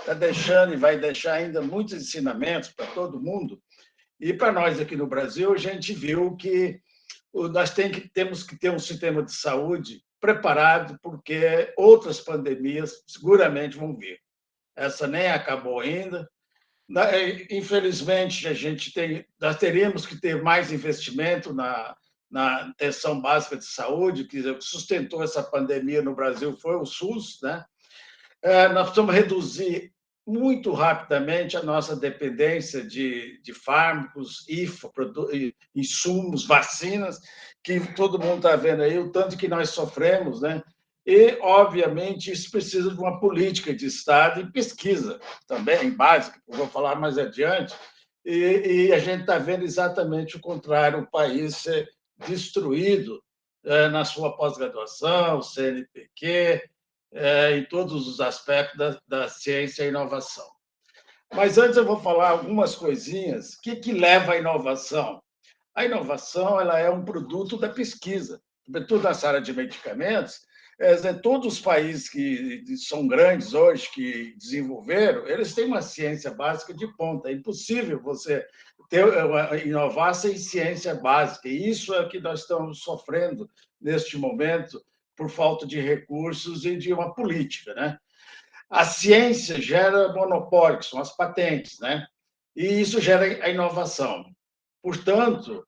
está deixando e vai deixar ainda muitos ensinamentos para todo mundo. E para nós aqui no Brasil, a gente viu que nós temos que ter um sistema de saúde preparado, porque outras pandemias seguramente vão vir. Essa nem acabou ainda. Infelizmente, nós teríamos que ter mais investimento na atenção básica de saúde, que sustentou essa pandemia no Brasil foi o SUS, né? Nós precisamos reduzir muito rapidamente a nossa dependência de fármacos, insumos, vacinas, que todo mundo está vendo aí, o tanto que nós sofremos, né? E, obviamente, isso precisa de uma política de Estado e pesquisa também, básica, que eu vou falar mais adiante, e a gente está vendo exatamente o contrário, o país ser destruído na sua pós-graduação, CNPq, em todos os aspectos da ciência e inovação. Mas antes eu vou falar algumas coisinhas. O que leva à inovação? A inovação ela é um produto da pesquisa, sobretudo nessa área de medicamentos. Todos os países que são grandes hoje, que desenvolveram, eles têm uma ciência básica de ponta. É impossível você inovar sem ciência básica. E isso é o que nós estamos sofrendo neste momento, por falta de recursos e de uma política, né? A ciência gera monopólio, que são as patentes, né? E isso gera a inovação. Portanto,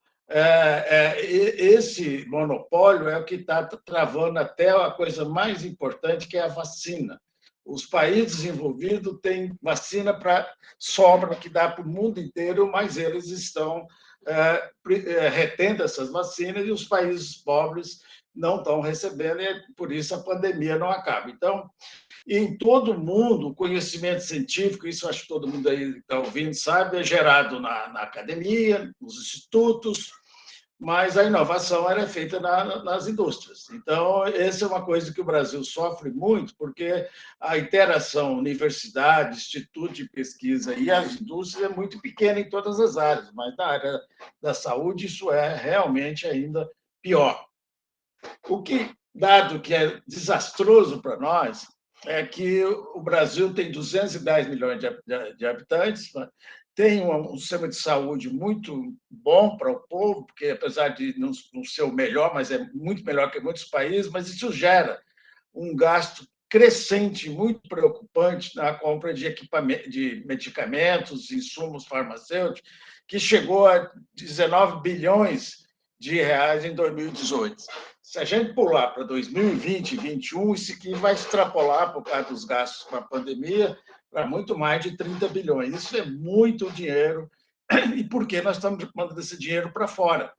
esse monopólio é o que está travando até a coisa mais importante, que é a vacina. Os países desenvolvidos têm vacina para sobra, que dá para o mundo inteiro, mas eles estão retendo essas vacinas e os países pobres não estão recebendo, e por isso a pandemia não acaba. Então, em todo o mundo, o conhecimento científico, isso acho que todo mundo aí está ouvindo, sabe, é gerado na academia, nos institutos, mas a inovação era feita nas indústrias. Então, essa é uma coisa que o Brasil sofre muito, porque a interação universidade, instituto de pesquisa e as indústrias é muito pequena em todas as áreas, mas na área da saúde isso é realmente ainda pior. Dado que é desastroso para nós, é que o Brasil tem 210 milhões de habitantes, tem um sistema de saúde muito bom para o povo, porque apesar de não ser o melhor, mas é muito melhor que muitos países, mas isso gera um gasto crescente, muito preocupante na compra de medicamentos, insumos farmacêuticos, que chegou a 19 bilhões de reais em 2018. Se a gente pular para 2020 e 2021, isso aqui vai extrapolar, por causa dos gastos com a pandemia, para muito mais de 30 bilhões. Isso é muito dinheiro. E por que nós estamos mandando esse dinheiro para fora?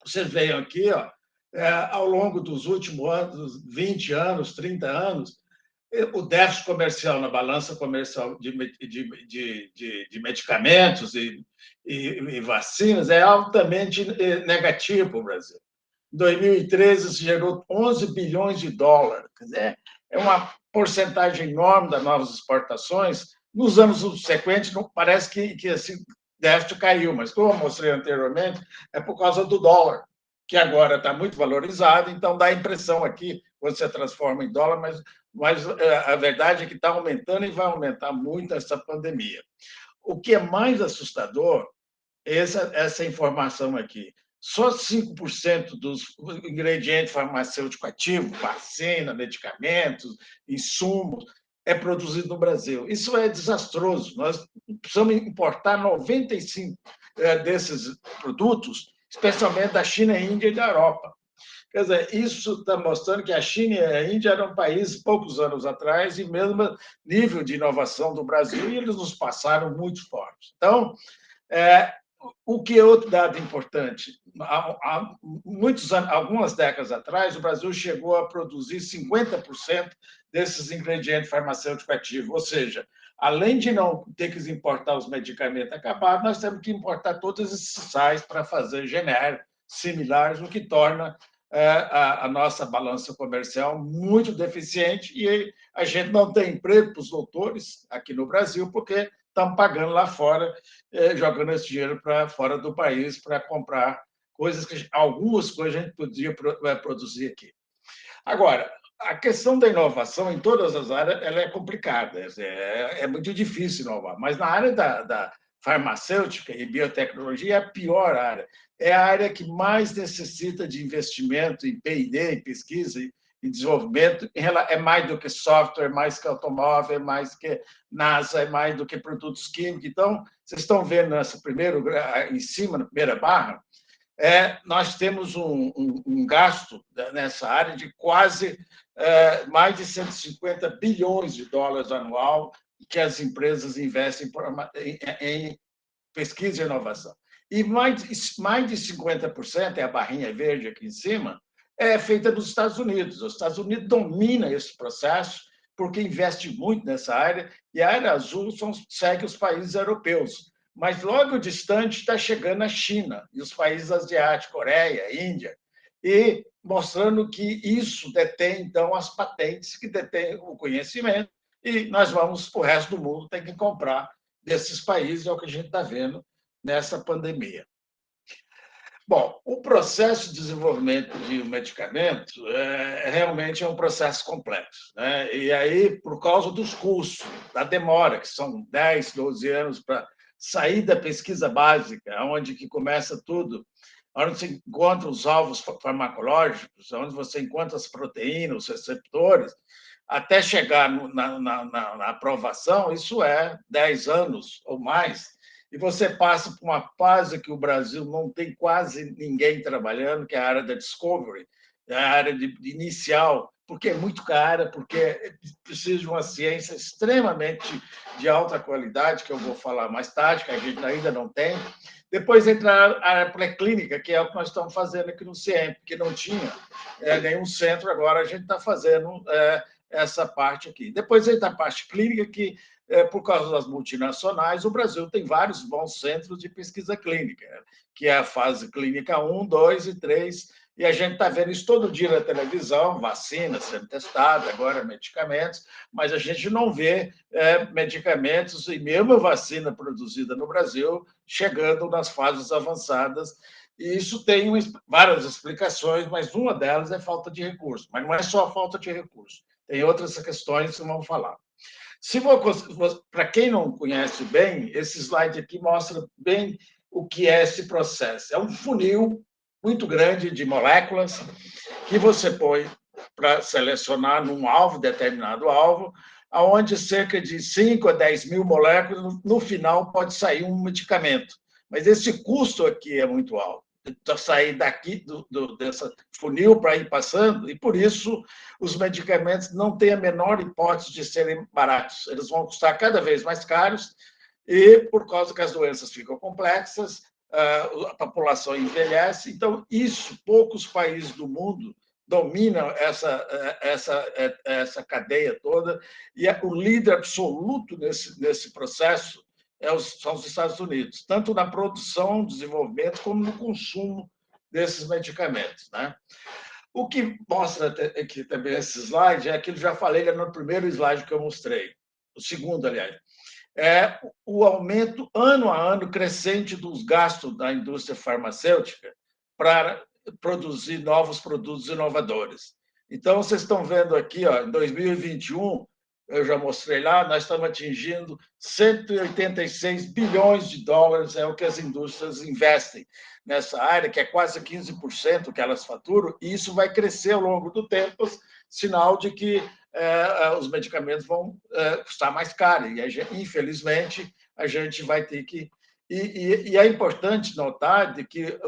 Vocês veem aqui, ó, ao longo dos últimos anos, 20 anos, 30 anos, o déficit comercial na balança comercial de medicamentos e vacinas é altamente negativo para o Brasil. Em 2013, isso gerou 11 bilhões de dólares. Quer dizer, é uma porcentagem enorme das novas exportações. Nos anos subsequentes, não, parece que esse déficit caiu, mas, como eu mostrei anteriormente, é por causa do dólar, que agora está muito valorizado, então dá a impressão aqui, você transforma em dólar, mas a verdade é que está aumentando e vai aumentar muito essa pandemia. O que é mais assustador é essa informação aqui. Só 5% dos ingredientes farmacêuticos ativos, vacina, medicamentos, insumos, é produzido no Brasil. Isso é desastroso. Nós precisamos importar 95 desses produtos, especialmente da China, Índia e da Europa. Quer dizer, isso está mostrando que a China e a Índia eram países poucos anos atrás e mesmo nível de inovação do Brasil, e eles nos passaram muito fortes. Então, o que é outro dado importante? Há muitos anos, algumas décadas atrás, o Brasil chegou a produzir 50% desses ingredientes farmacêuticos ativos, ou seja, além de não ter que importar os medicamentos acabados, nós temos que importar todos esses sais para fazer genéricos similares, o que torna a nossa balança comercial muito deficiente, e a gente não tem emprego para os doutores aqui no Brasil, porque estão pagando lá fora, jogando esse dinheiro para fora do país para comprar coisas que algumas coisas a gente podia produzir aqui. Agora, A questão da inovação em todas as áreas ela é complicada, é muito difícil inovar, mas na área da farmacêutica e biotecnologia é a pior área. É a área que mais necessita de investimento em P&D, em pesquisa e desenvolvimento. É mais do que software, mais que automóvel, é mais que NASA, é mais do que produtos químicos. Então, vocês estão vendo nessa primeira, em cima, na primeira barra, nós temos um gasto nessa área de quase mais de 150 bilhões de dólares anual que as empresas investem em pesquisa e inovação. E mais de 50%, é a barrinha verde aqui em cima, é feita nos Estados Unidos. Os Estados Unidos dominam esse processo porque investe muito nessa área, e a área azul segue os países europeus. Mas logo distante está chegando a China e os países asiáticos, Coreia, Índia, e mostrando que isso detém, então, as patentes que detêm o conhecimento, e nós vamos, o resto do mundo tem que comprar desses países, é o que a gente está vendo nessa pandemia. Bom, o processo de desenvolvimento de um medicamento realmente é um processo complexo, né? E aí, por causa dos custos, da demora, que são 10, 12 anos para sair da pesquisa básica, onde que começa tudo, onde você encontra os alvos farmacológicos, onde você encontra as proteínas, os receptores, até chegar na aprovação, isso é 10 anos ou mais. E você passa por uma fase que o Brasil não tem quase ninguém trabalhando, que é a área da discovery, é a área de inicial, porque é muito cara, porque precisa de uma ciência extremamente de alta qualidade, que eu vou falar mais tarde, que a gente ainda não tem. Depois entra a área pré-clínica, que é o que nós estamos fazendo aqui no CIEMP, que não tinha nenhum centro, agora a gente está fazendo essa parte aqui. Depois entra a parte clínica, que por causa das multinacionais, o Brasil tem vários bons centros de pesquisa clínica, que é a fase clínica 1, 2 e 3, e a gente está vendo isso todo dia na televisão, vacinas sendo testadas, agora medicamentos, mas a gente não vê medicamentos e mesmo a vacina produzida no Brasil chegando nas fases avançadas. E isso tem várias explicações, mas uma delas é falta de recursos. Mas não é só a falta de recursos, tem outras questões que vamos falar. Para quem não conhece bem, esse slide aqui mostra bem o que é esse processo. É um funil muito grande de moléculas que você põe para selecionar num alvo, determinado alvo, aonde cerca de 5 a 10 mil moléculas, no final pode sair um medicamento. Mas esse custo aqui é muito alto. Sair daqui dessa funil para ir passando, e por isso os medicamentos não têm a menor hipótese de serem baratos. Eles vão custar cada vez mais caros, e por causa que as doenças ficam complexas, a população envelhece. Então, isso, poucos países do mundo dominam essa cadeia toda, e o líder absoluto nesse processo são os Estados Unidos, tanto na produção, desenvolvimento, como no consumo desses medicamentos, né? O que mostra aqui também esse slide é aquilo que eu já falei no primeiro slide que eu mostrei, o segundo, aliás, é o aumento ano a ano crescente dos gastos da indústria farmacêutica para produzir novos produtos inovadores. Então, vocês estão vendo aqui, ó, em 2021, eu já mostrei lá, nós estamos atingindo 186 bilhões de dólares, é o que as indústrias investem nessa área, que é quase 15% que elas faturam, e isso vai crescer ao longo do tempo, sinal de que os medicamentos vão custar mais caro, e infelizmente a gente vai ter que... E é importante notar de que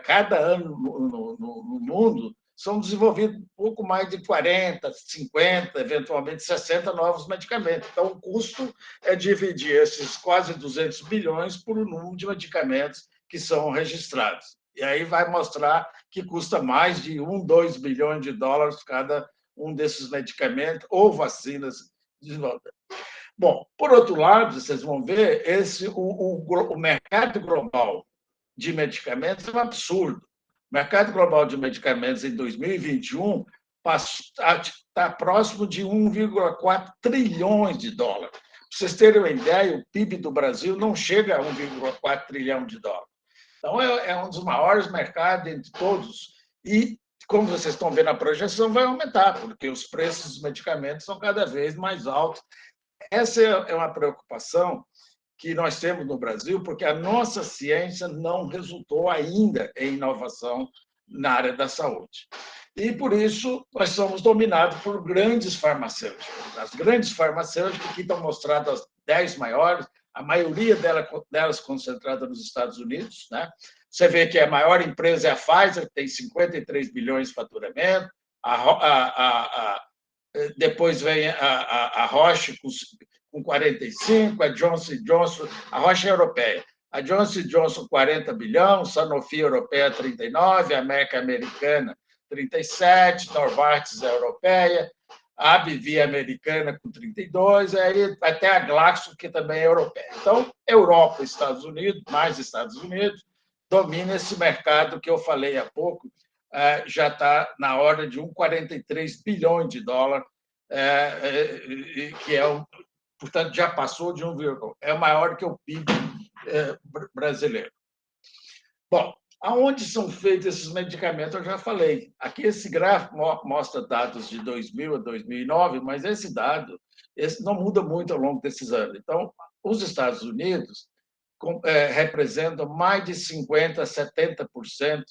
cada ano no mundo são desenvolvidos um pouco mais de 40, 50, eventualmente 60 novos medicamentos. Então, o custo é dividir esses quase 200 bilhões por um número de medicamentos que são registrados. E aí vai mostrar que custa mais de 1, 2 bilhões de dólares cada um desses medicamentos ou vacinas desenvolvidas. Bom, por outro lado, vocês vão ver, o mercado global de medicamentos é um absurdo. O mercado global de medicamentos em 2021 está próximo de 1,4 trilhões de dólares. Para vocês terem uma ideia, o PIB do Brasil não chega a 1,4 trilhão de dólares. Então, é um dos maiores mercados entre todos. E como vocês estão vendo, a projeção vai aumentar, porque os preços dos medicamentos são cada vez mais altos. Essa é uma preocupação que nós temos no Brasil, porque a nossa ciência não resultou ainda em inovação na área da saúde. E, por isso, nós somos dominados por grandes farmacêuticas. As grandes farmacêuticas, que estão mostradas as 10 maiores, a maioria delas concentrada nos Estados Unidos. Né? Você vê que a maior empresa é a Pfizer, que tem 53 bilhões de faturamento, depois vem a Roche com 45, a Johnson Johnson, a Roche é europeia, a Johnson Johnson 40 bilhões, Sanofi europeia 39, a Merck americana 37, Novartis europeia, a AbbVie americana com 32, aí até a Glaxo, que também é europeia. Então, Europa, Estados Unidos, mais Estados Unidos, domina esse mercado que eu falei há pouco, já está na ordem de 1,43 bilhões de dólares, que portanto, já passou de 1, é maior que o PIB brasileiro. Bom, aonde são feitos esses medicamentos? Eu já falei. Aqui esse gráfico mostra dados de 2000 a 2009, mas esse dado não muda muito ao longo desses anos. Então, os Estados Unidos representam mais de 50% a 70%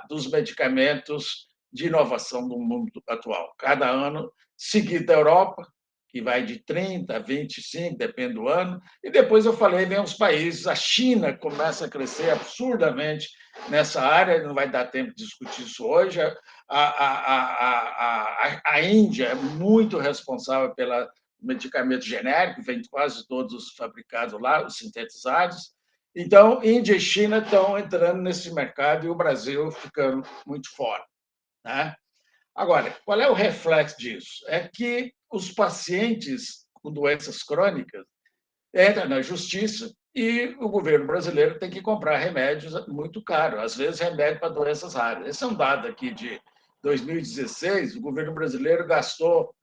dos medicamentos de inovação no mundo atual. Cada ano, seguido da Europa, que vai de 30% a 25%, depende do ano. E depois eu falei, vem os países. A China começa a crescer absurdamente nessa área, não vai dar tempo de discutir isso hoje. A Índia é muito responsável pelo medicamento genérico, vem quase todos fabricados lá, os sintetizados. Então, Índia e China estão entrando nesse mercado e o Brasil ficando muito fora. Né? Agora, qual é o reflexo disso? É que os pacientes com doenças crônicas entram na justiça e o governo brasileiro tem que comprar remédios muito caros, às vezes remédio para doenças raras. Esse é um dado aqui de 2016, o governo brasileiro gastou,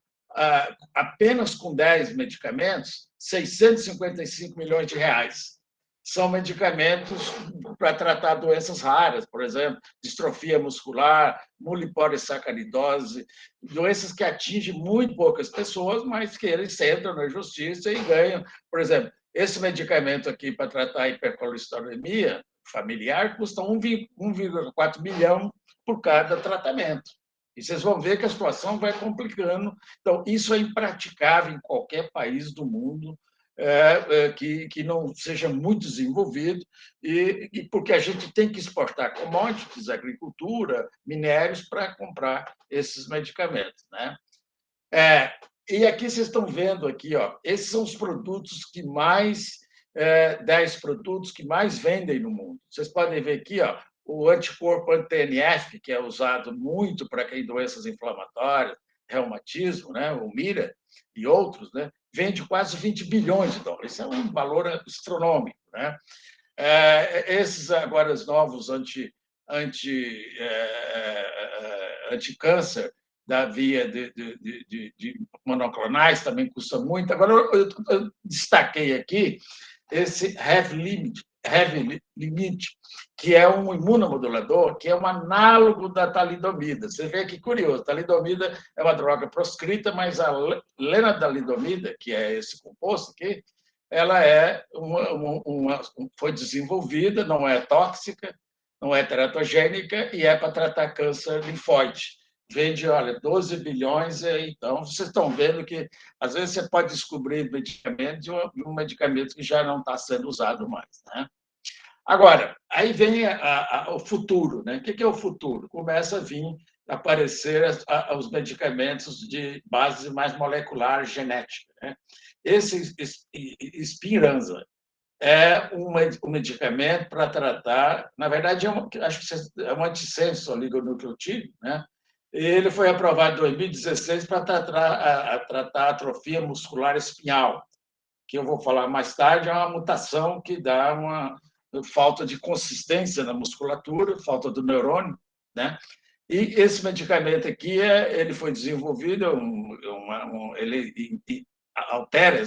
apenas com 10 medicamentos, 655 milhões de reais. São medicamentos para tratar doenças raras, por exemplo, distrofia muscular, mulipolissacaridose, doenças que atingem muito poucas pessoas, mas que eles entram na justiça e ganham. Por exemplo, esse medicamento aqui para tratar a hipercolesterolemia familiar custa 1,4 milhão por cada tratamento. E vocês vão ver que a situação vai complicando. Então, isso é impraticável em qualquer país do mundo, que não seja muito desenvolvido, e porque a gente tem que exportar commodities, agricultura, minérios, para comprar esses medicamentos. Né? E aqui vocês estão vendo, aqui, ó, esses são os produtos que mais, 10 produtos que mais vendem no mundo. Vocês podem ver aqui, ó, o anticorpo anti-TNF, que é usado muito para quem tem doenças inflamatórias, reumatismo, né, o MIRA e outros, né, vende quase 20 bilhões de dólares. Isso é um valor astronômico. Né? Esses agora os novos anticâncer da via de monoclonais também custa muito. Agora, eu destaquei aqui esse Heavy Limit, que é um imunomodulador, que é um análogo da talidomida. Você vê que curioso, talidomida é uma droga proscrita, mas a lenalidomida, que é esse composto aqui, ela foi desenvolvida, não é tóxica, não é teratogênica e é para tratar câncer linfóide. Vende, olha, 12 bilhões, então vocês estão vendo que às vezes você pode descobrir medicamento de um medicamento que já não está sendo usado mais. Né? Agora, aí vem o futuro. Né? O que é o futuro? Começa a vir aparecer os medicamentos de base mais molecular, genética. Né? Esse Spinraza é um medicamento para tratar, na verdade, acho que é um antissenso oligonucleotídeo, né? Ele foi aprovado em 2016 para tratar atrofia muscular espinhal, que eu vou falar mais tarde, é uma mutação que dá uma falta de consistência na musculatura, falta do neurônio, né? E esse medicamento aqui, ele foi desenvolvido, ele altera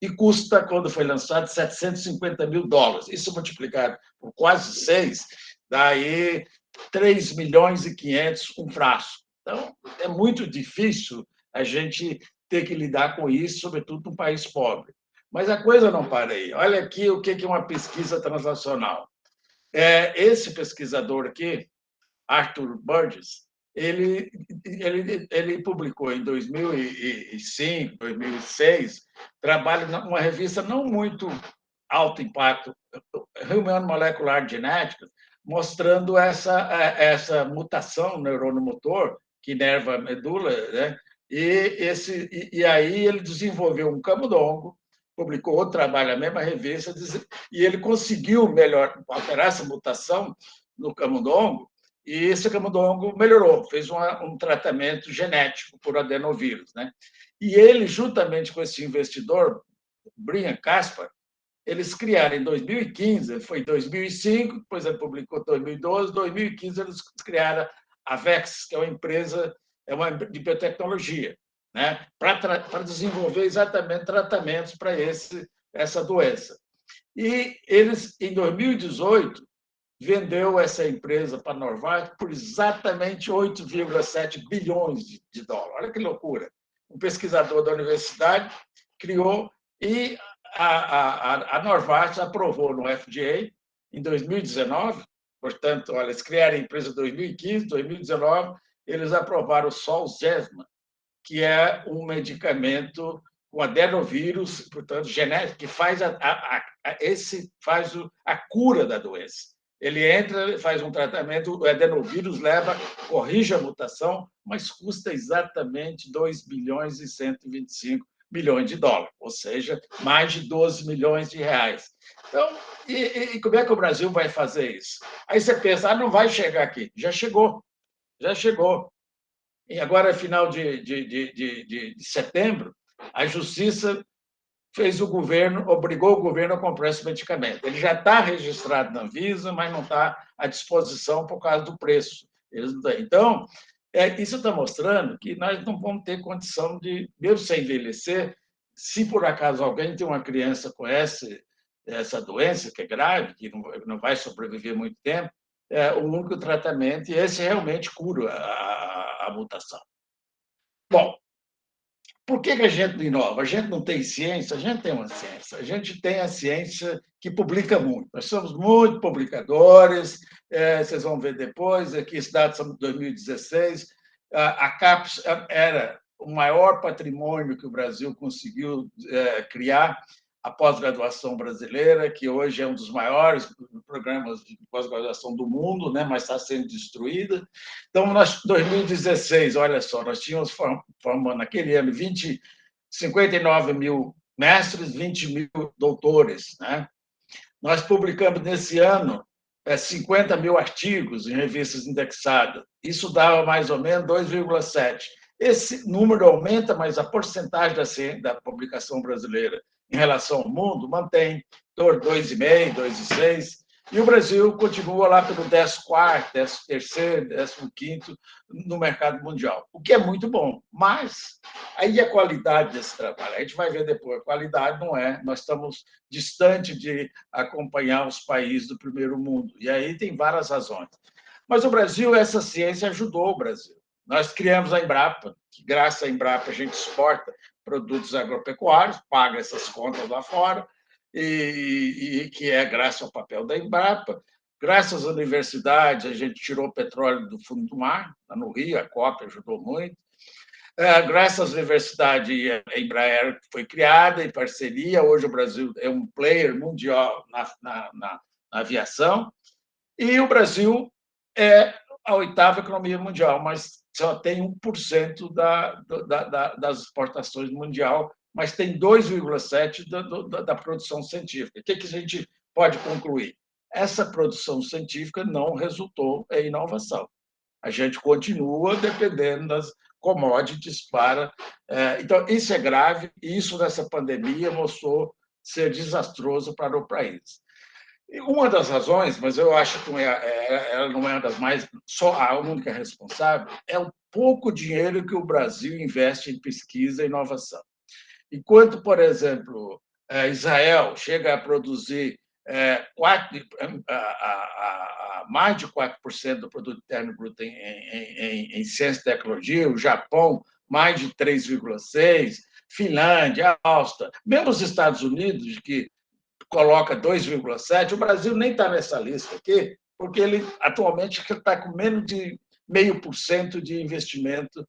e custa, quando foi lançado, 750 mil dólares. Isso multiplicado por quase 6, daí 3 milhões e 500 um frasco. Então, é muito difícil a gente ter que lidar com isso, sobretudo num país pobre. Mas a coisa não para aí. Olha aqui o que é uma pesquisa transacional. Esse pesquisador aqui, Arthur Burgess, ele publicou em 2005, 2006, trabalho numa revista não muito alto impacto, Human Molecular Genetics, mostrando essa mutação neuromotor que inerva a medula, né? E aí ele desenvolveu um camundongo, publicou outro trabalho, a mesma revista, e ele conseguiu alterar essa mutação no camundongo, e esse camundongo melhorou, fez um tratamento genético por adenovírus, né? E ele, juntamente com esse investidor, Brian Caspar, eles criaram em 2015, foi em 2005, depois ele publicou em 2012, 2015 eles criaram a Vex, que é uma empresa de biotecnologia, né, para desenvolver exatamente tratamentos para essa doença. E eles, em 2018, vendeu essa empresa para a Novartis por exatamente 8,7 bilhões de dólares. Olha que loucura. Um pesquisador da universidade criou e a Novartis aprovou no FDA em 2019, portanto, olha, eles criaram a empresa em 2015, 2019, eles aprovaram o Zolgensma, que é um medicamento com adenovírus, portanto, genético, que faz a cura da doença. Ele entra, faz um tratamento, o adenovírus corrige a mutação, mas custa exatamente 2 bilhões e 125 milhões de dólares, ou seja, mais de 12 milhões de reais. Então, e como é que o Brasil vai fazer isso? Aí você pensa, não vai chegar aqui. Já chegou, já chegou. E agora, final de setembro, a Justiça obrigou o governo a comprar esse medicamento. Ele já está registrado na Anvisa, mas não está à disposição por causa do preço. Então, isso está mostrando que nós não vamos ter condição de, mesmo sem envelhecer, se por acaso alguém tem uma criança com essa doença, que é grave, que não vai sobreviver muito tempo, o único tratamento, e esse realmente cura a mutação. Bom, por que a gente não inova? A gente não tem ciência? A gente tem uma ciência. A gente tem a ciência que publica muito. Nós somos muito publicadores, vocês vão ver depois, aqui esses dados são de 2016. A CAPES era o maior patrimônio que o Brasil conseguiu criar, a pós-graduação brasileira, que hoje é um dos maiores programas de pós-graduação do mundo, né, mas está sendo destruída. Então, em 2016, olha só, nós tínhamos formando naquele ano 59 mil mestres, 20 mil doutores. Né? Nós publicamos nesse ano 50 mil artigos em revistas indexadas. Isso dava mais ou menos 2,7. Esse número aumenta, mas a porcentagem da publicação brasileira em relação ao mundo mantém 2,5, 2,6. E o Brasil continua lá pelo 14º, 13º, 15º no mercado mundial, o que é muito bom. Mas aí a qualidade desse trabalho, a gente vai ver depois, a qualidade não é, nós estamos distante de acompanhar os países do primeiro mundo, e aí tem várias razões. Mas o Brasil, essa ciência ajudou o Brasil. Nós criamos a Embrapa, que graças à Embrapa a gente exporta produtos agropecuários, paga essas contas lá fora, e que é graças ao papel da Embrapa. Graças às universidades, a gente tirou petróleo do fundo do mar, lá no Rio, a COP ajudou muito. Graças às universidades, a Embraer foi criada em parceria. Hoje o Brasil é um player mundial na aviação. E o Brasil é a 8ª economia mundial, mas só tem 1% das exportações mundial, mas tem 2,7% da produção científica. O que a gente pode concluir? Essa produção científica não resultou em inovação. A gente continua dependendo das commodities para... Então, isso é grave, e isso nessa pandemia mostrou ser desastroso para o país. Uma das razões, mas eu acho que ela não é uma das mais, só a única responsável, é o pouco dinheiro que o Brasil investe em pesquisa e inovação. Enquanto, por exemplo, Israel chega a produzir mais de 4% do produto interno bruto em ciência e tecnologia, o Japão, mais de 3,6%, Finlândia, Áustria, mesmo os Estados Unidos, que coloca 2,7%, o Brasil nem está nessa lista aqui, porque ele atualmente está com menos de 0,5% de investimento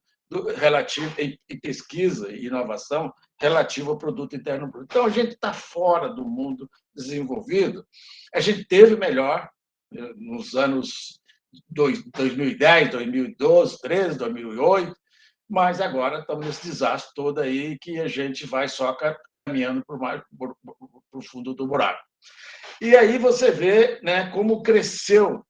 relativo em pesquisa e inovação relativo ao produto interno bruto. Então, a gente está fora do mundo desenvolvido. A gente teve melhor nos anos 2010, 2012, 2013, 2008, mas agora estamos nesse desastre todo aí que a gente vai só caminhando para o fundo do buraco. E aí você vê, né, como cresceu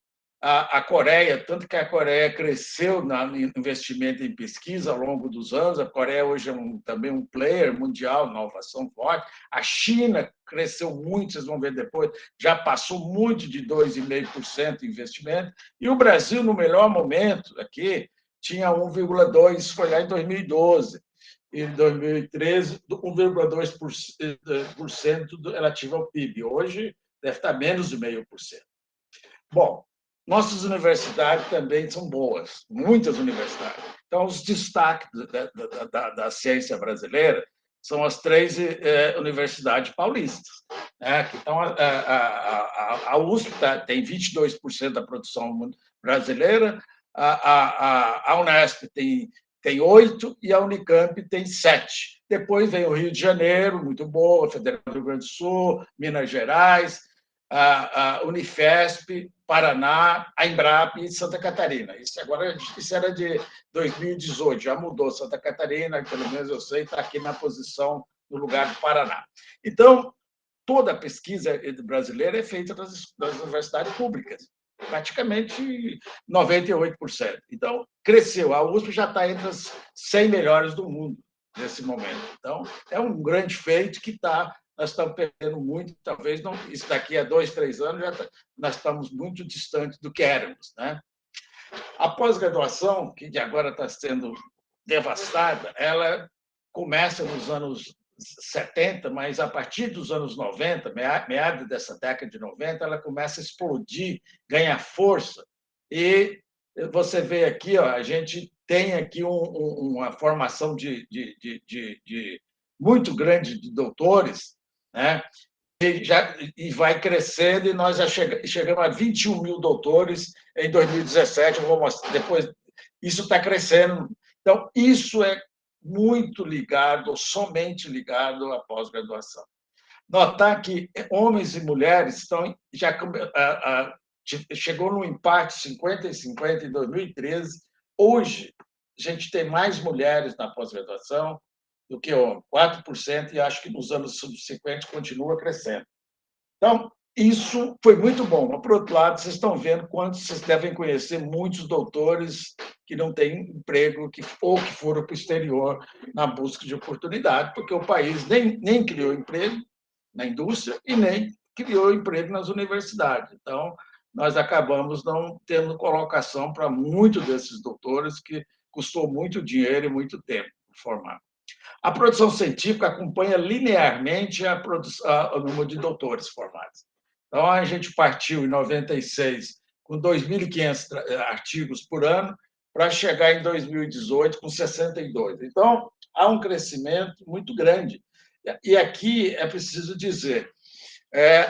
a Coreia, tanto que a Coreia cresceu no investimento em pesquisa ao longo dos anos. A Coreia hoje é também um player mundial, inovação forte. A China cresceu muito, vocês vão ver depois, já passou muito de 2,5% de investimento. E o Brasil, no melhor momento aqui, tinha 1,2%, foi lá em 2012. Em 2013, 1,2% relativo ao PIB. Hoje deve estar menos de 0,5%. Bom, nossas universidades também são boas, muitas universidades. Então, os destaques da ciência brasileira são as 3 universidades paulistas. Né? Então, a USP tem 22% da produção brasileira, a Unesp tem 8% e a Unicamp tem 7%. Depois vem o Rio de Janeiro, muito boa, Federal do Rio Grande do Sul, Minas Gerais, a Unifesp, Paraná, a Embrapa e Santa Catarina. Isso era de 2018, já mudou. Santa Catarina, pelo menos eu sei, está aqui na posição no lugar do Paraná. Então, toda a pesquisa brasileira é feita das universidades públicas, praticamente 98%. Então, cresceu. A USP já está entre as 100 melhores do mundo nesse momento. Então, é um grande feito que nós estamos perdendo muito, talvez não, isso daqui a 2, 3 anos nós estamos muito distantes do que éramos. Né? A pós-graduação, que agora está sendo devastada, ela começa nos anos 70, mas a partir dos anos 90, meados dessa década de 90, ela começa a explodir, ganhar força. E você vê aqui, a gente tem aqui uma formação de muito grande de doutores, né? E vai crescendo, e nós já chegamos a 21 mil doutores em 2017. Eu vou mostrar depois. Isso está crescendo. Então, isso é muito ligado, somente ligado à pós-graduação. Notar que homens e mulheres chegou no empate 50 e 50 em 2013. Hoje, a gente tem mais mulheres na pós-graduação do que homens, 4%, e acho que nos anos subsequentes continua crescendo. Então, isso foi muito bom. Mas, por outro lado, vocês estão vendo quanto vocês devem conhecer muitos doutores que não têm emprego ou que foram para o exterior na busca de oportunidade, porque o país nem criou emprego na indústria e nem criou emprego nas universidades. Então, nós acabamos não tendo colocação para muitos desses doutores, que custou muito dinheiro e muito tempo formar. A produção científica acompanha linearmente o número de doutores formados. Então, a gente partiu em 96 com 2.500 artigos por ano, para chegar em 2018 com 62. Então, há um crescimento muito grande. E aqui é preciso dizer,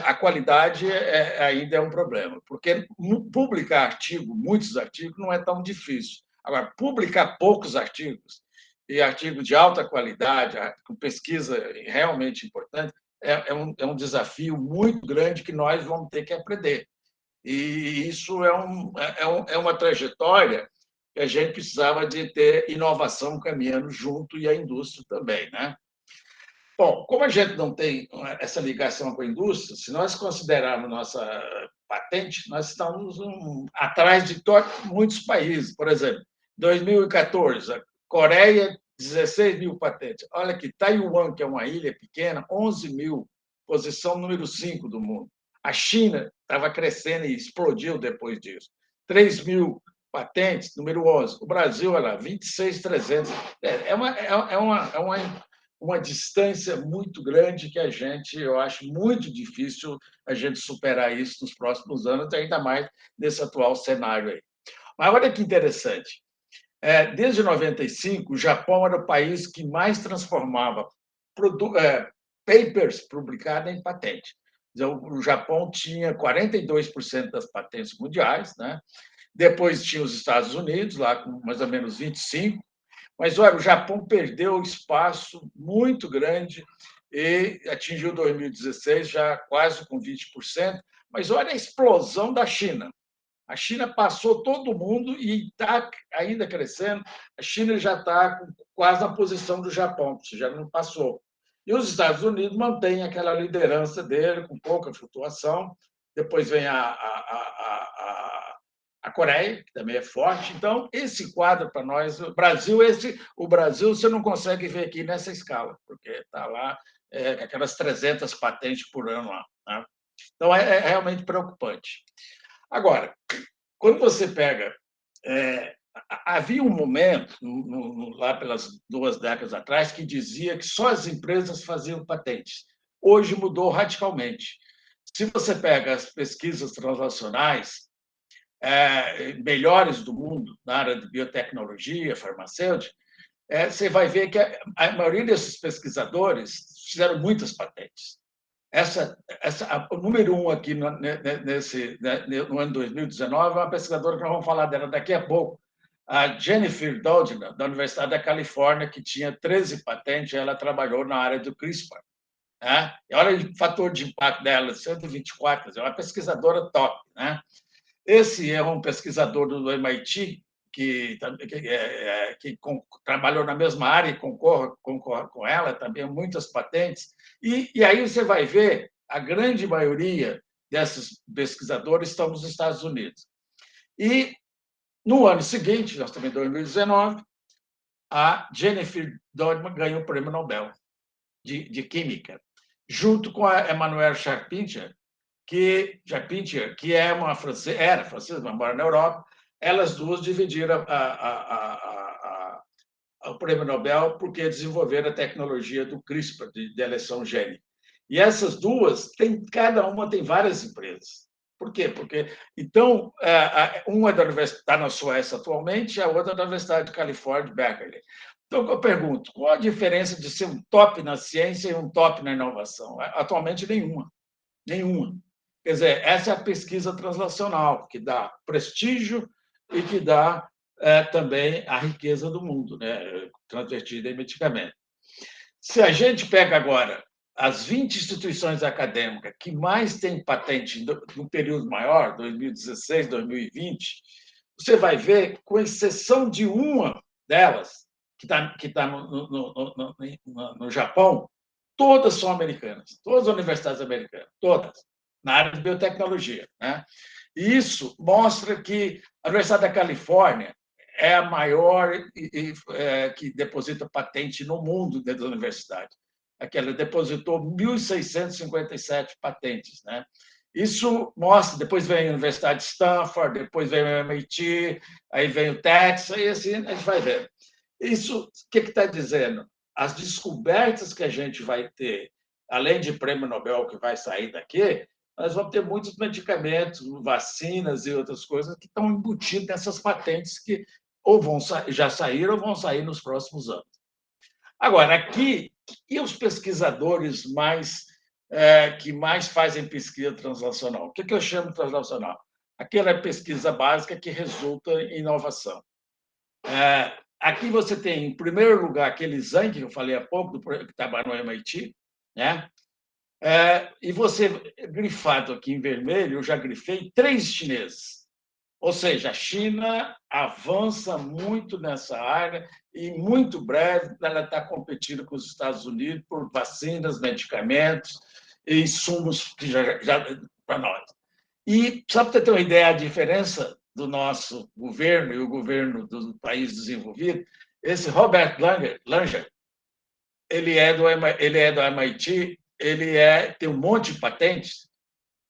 a qualidade ainda é um problema, porque publicar muitos artigos, não é tão difícil. Agora, publicar poucos artigos, e artigos de alta qualidade, com pesquisa realmente importante, é um desafio muito grande que nós vamos ter que aprender. E isso é uma trajetória que a gente precisava de ter inovação caminhando junto, e a indústria também. Né? Bom, como a gente não tem essa ligação com a indústria, se nós considerarmos nossa patente, nós estamos atrás de muitos países. Por exemplo, 2014, a Coreia, 16 mil patentes. Olha aqui, Taiwan, que é uma ilha pequena, 11 mil, posição número 5 do mundo. A China estava crescendo e explodiu depois disso. 3 mil patentes, número 11. O Brasil, olha lá, 26.300. uma distância muito grande que eu acho muito difícil a gente superar isso nos próximos anos, ainda mais nesse atual cenário aí. Mas olha que interessante. Desde 95, o Japão era o país que mais transformava papers publicados em patente. O Japão tinha 42% das patentes mundiais, né? Depois tinha os Estados Unidos, lá com mais ou menos 25%. Mas, olha, o Japão perdeu espaço muito grande e atingiu 2016 já quase com 20%. Mas olha a explosão da China. A China passou todo mundo e está ainda crescendo. A China já está quase na posição do Japão, que já não passou. E os Estados Unidos mantêm aquela liderança dele, com pouca flutuação. Depois vem a Coreia, que também é forte. Então, esse quadro para nós, o Brasil você não consegue ver aqui nessa escala, porque está lá aquelas 300 patentes por ano lá. Né? Então, é realmente preocupante. Agora, quando você pega. Havia um momento, lá pelas 2 décadas atrás, que dizia que só as empresas faziam patentes. Hoje mudou radicalmente. Se você pega as pesquisas translacionais melhores do mundo na área de biotecnologia, farmacêutica, você vai ver que a maioria desses pesquisadores fizeram muitas patentes. O número 1 aqui no ano 2019 é uma pesquisadora que nós vamos falar dela daqui a pouco, a Jennifer Doudna, da Universidade da Califórnia, que tinha 13 patentes, ela trabalhou na área do CRISPR. Né? E olha o fator de impacto dela, 124, é uma pesquisadora top. Né? Esse é um pesquisador do MIT, que trabalhou na mesma área e concorre com ela, também muitas patentes. E aí você vai ver, a grande maioria desses pesquisadores estão nos Estados Unidos. E no ano seguinte, nós também em 2019, a Jennifer Doudna ganhou o Prêmio Nobel de Química, junto com a Emmanuelle Charpentier, que é uma francesa, era francesa, mas mora na Europa. Elas duas dividiram o Prêmio Nobel porque desenvolveram a tecnologia do CRISPR, de eleição gênica. E essas duas, cada uma tem várias empresas. Por quê? Porque, então, uma está na Suécia atualmente, a outra da Universidade de Califórnia, Berkeley. Então, eu pergunto, qual a diferença de ser um top na ciência e um top na inovação? Atualmente, nenhuma. Nenhuma. Quer dizer, essa é a pesquisa translacional, que dá prestígio e que dá também a riqueza do mundo, né? Transvertida em medicamento. Se a gente pega agora as 20 instituições acadêmicas que mais têm patente no período maior, 2016, 2020, você vai ver, com exceção de uma delas, que tá no Japão, todas são americanas, todas as universidades americanas, todas, na área de biotecnologia. Né? E isso mostra que a Universidade da Califórnia é a maior que deposita patente no mundo dentro da universidade. Ela depositou 1.657 patentes. Né? Isso mostra, depois vem a Universidade de Stanford, depois vem o MIT, aí vem o Texas, e assim a gente vai ver. Isso, o que está dizendo? As descobertas que a gente vai ter, além de prêmio Nobel que vai sair daqui, nós vamos ter muitos medicamentos, vacinas e outras coisas que estão embutidos nessas patentes que ou já saíram ou vão sair nos próximos anos. Agora, aqui, e os pesquisadores que mais fazem pesquisa translacional? O que eu chamo de translacional? Aquela pesquisa básica que resulta em inovação. Aqui você tem, em primeiro lugar, aquele Zhang, que eu falei há pouco, que estava no MIT, né? E você, grifado aqui em vermelho, eu já grifei 3 chineses. Ou seja, a China avança muito nessa área e, muito breve, ela está competindo com os Estados Unidos por vacinas, medicamentos e insumos que já para nós. E, só para você ter uma ideia, a diferença do nosso governo e o governo do país desenvolvido, esse Robert Langer, ele é do MIT, tem um monte de patentes,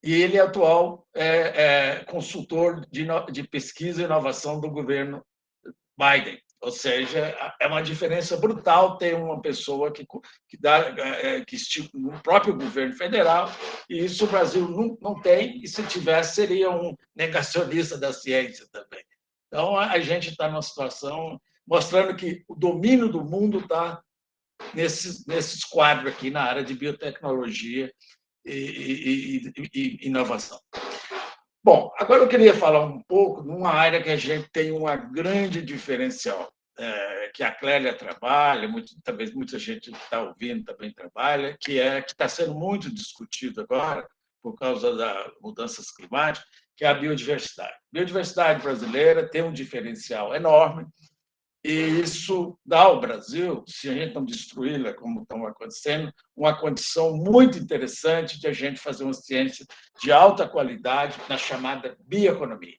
e ele é atual consultor de pesquisa e inovação do governo Biden. Ou seja, é uma diferença brutal ter uma pessoa que estimula no próprio governo federal, e isso o Brasil não tem, e se tivesse, seria um negacionista da ciência também. Então, a gente está numa situação mostrando que o domínio do mundo está nesses quadros aqui na área de biotecnologia e inovação. Bom, agora eu queria falar um pouco numa área que a gente tem uma grande diferencial, que a Clélia trabalha, talvez muita gente que está ouvindo também trabalha, que está sendo muito discutido agora, por causa das mudanças climáticas, que é a biodiversidade. A biodiversidade brasileira tem um diferencial enorme, e isso dá ao Brasil, se a gente não destruí-la, como estão acontecendo, uma condição muito interessante de a gente fazer uma ciência de alta qualidade na chamada bioeconomia,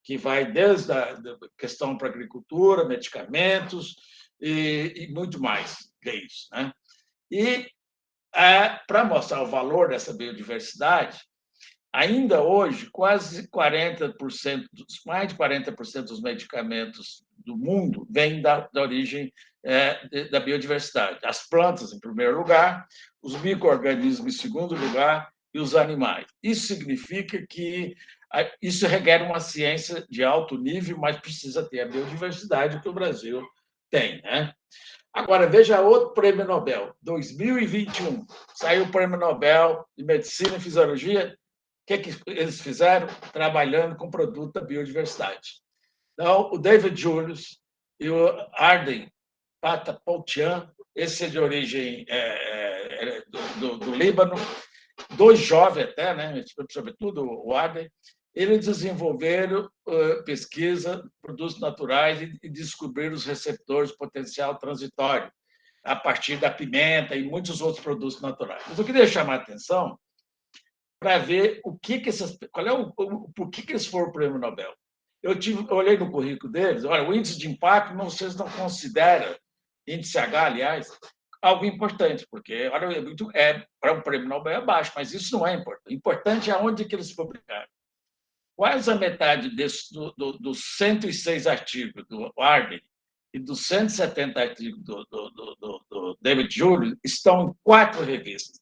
que vai desde a questão para a agricultura, medicamentos e muito mais que isso, né? E para mostrar o valor dessa biodiversidade, ainda hoje, quase 40%, mais de 40% dos medicamentos do mundo vêm da origem da biodiversidade. As plantas, em primeiro lugar, os micro-organismos, em segundo lugar, e os animais. Isso significa que isso requer uma ciência de alto nível, mas precisa ter a biodiversidade que o Brasil tem, né? Agora, veja outro prêmio Nobel, 2021. Saiu o prêmio Nobel de Medicina e Fisiologia. O que eles fizeram? Trabalhando com produto da biodiversidade. Então, o David Julius e o Arden Patapoutian, esse é de origem do Líbano, dois jovens até, né? Sobretudo o Arden, eles desenvolveram pesquisa, produtos naturais e descobriram os receptores de potencial transitório a partir da pimenta e muitos outros produtos naturais. Mas eu queria chamar a atenção para ver por que eles foram para o Prêmio Nobel. Eu olhei no currículo deles, olha, o índice de impacto vocês não consideram, índice H, aliás, algo importante, porque olha, para um Prêmio Nobel é baixo, mas isso não é importante. O importante é onde que eles publicaram. Quase a metade dos 106 artigos do Arden e dos 170 artigos do David Julius estão em 4 revistas: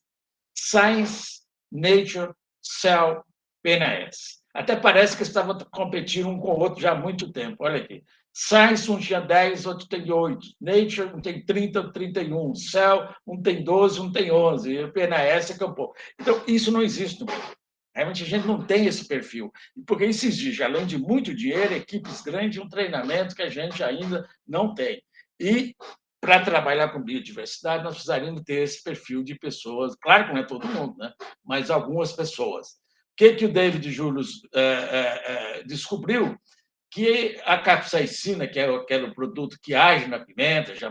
Science, Nature, Cell, PNAS. Até parece que estavam competindo um com o outro já há muito tempo. Olha aqui. Science, um tinha 10, outro tem 8. Nature, um tem 30, outro 31. Cell, um tem 12, um tem 11. E o PNAS é que é um pouco. Então, isso não existe no Brasil. Realmente a gente não tem esse perfil, porque isso exige, além de muito dinheiro, equipes grandes e um treinamento que a gente ainda não tem. E, para trabalhar com biodiversidade, nós precisaríamos ter esse perfil de pessoas, claro que não é todo mundo, né? Mas algumas pessoas. O que o David Julius descobriu? Que a capsaicina, que é aquele produto que age na pimenta, já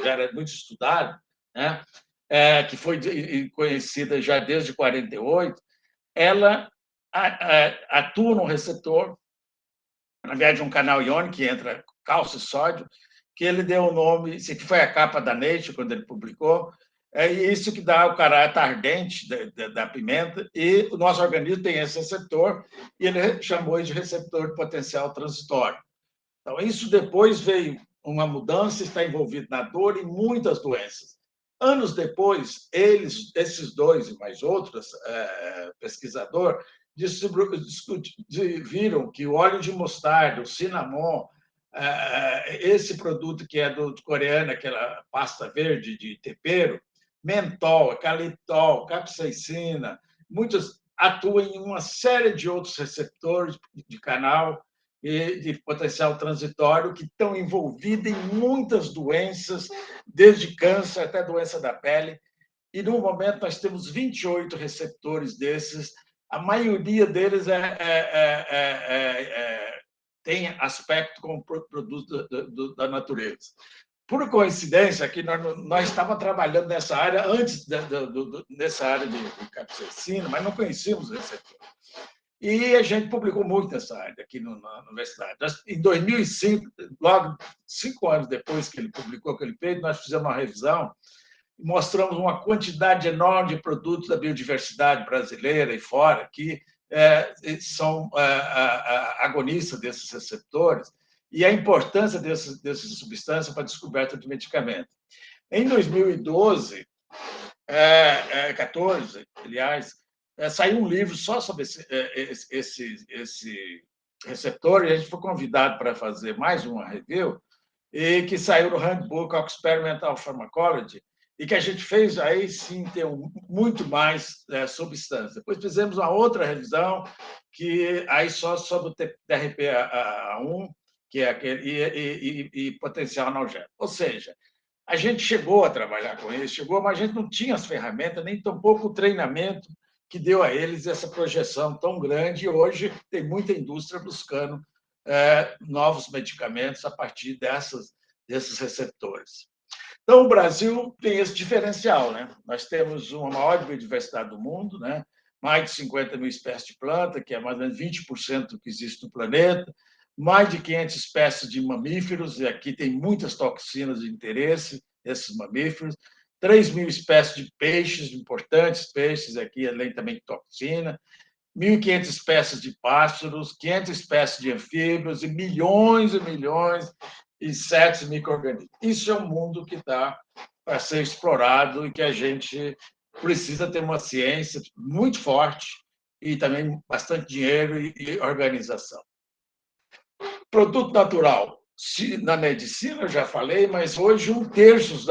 era muito estudado, né? Que foi conhecida já desde 48, ela atua no receptor, através de um canal iônico que entra cálcio e sódio, que ele deu o nome, isso aqui foi a capa da Nature, quando ele publicou, é isso que dá o caráter ardente da pimenta, e o nosso organismo tem esse receptor, e ele chamou de receptor de potencial transitório. Então, isso depois veio uma mudança, está envolvido na dor e muitas doenças. Anos depois, esses dois e mais outros pesquisadores viram que o óleo de mostarda, o cinnamon, esse produto que é do coreano, aquela pasta verde de tempero, mentol, caliptol, capsaicina, muitos atuam em uma série de outros receptores de canal e de potencial transitório que estão envolvidos em muitas doenças, desde câncer até doença da pele. E, no momento, nós temos 28 receptores desses. A maioria deles tem aspecto como produto da natureza. Por coincidência, aqui nós estávamos trabalhando nessa área antes dessa área de capsaicina, mas não conhecíamos o receptor. E a gente publicou muito nessa área aqui na universidade. Em 2005, logo 5 anos depois que ele publicou aquele peito, nós fizemos uma revisão e mostramos uma quantidade enorme de produtos da biodiversidade brasileira e fora que são agonistas desses receptores e a importância dessa substância para a descoberta de medicamento. Em 2012, 14, aliás, saiu um livro só sobre esse receptor, e a gente foi convidado para fazer mais uma review, e que saiu no Handbook of Experimental Pharmacology, e que a gente fez aí sim ter muito mais substância. Depois fizemos uma outra revisão, que aí só sobre o TRPA1, que é aquele, e potencial analgésico. Ou seja, a gente chegou a trabalhar com eles, mas a gente não tinha as ferramentas, nem tampouco o treinamento que deu a eles essa projeção tão grande. E hoje tem muita indústria buscando novos medicamentos a partir desses receptores. Então, o Brasil tem esse diferencial, né? Nós temos uma maior biodiversidade do mundo, né? Mais de 50 mil espécies de planta, que é mais ou menos 20% do que existe no planeta, mais de 500 espécies de mamíferos, e aqui tem muitas toxinas de interesse, esses mamíferos, 3 mil espécies de peixes, importantes peixes aqui, além também de toxina, 1.500 espécies de pássaros, 500 espécies de anfíbios e milhões de insetos e micro-organismos. Isso é um mundo que está para ser explorado e que a gente precisa ter uma ciência muito forte e também bastante dinheiro e organização. Produto natural. Na medicina, eu já falei, mas hoje 1/3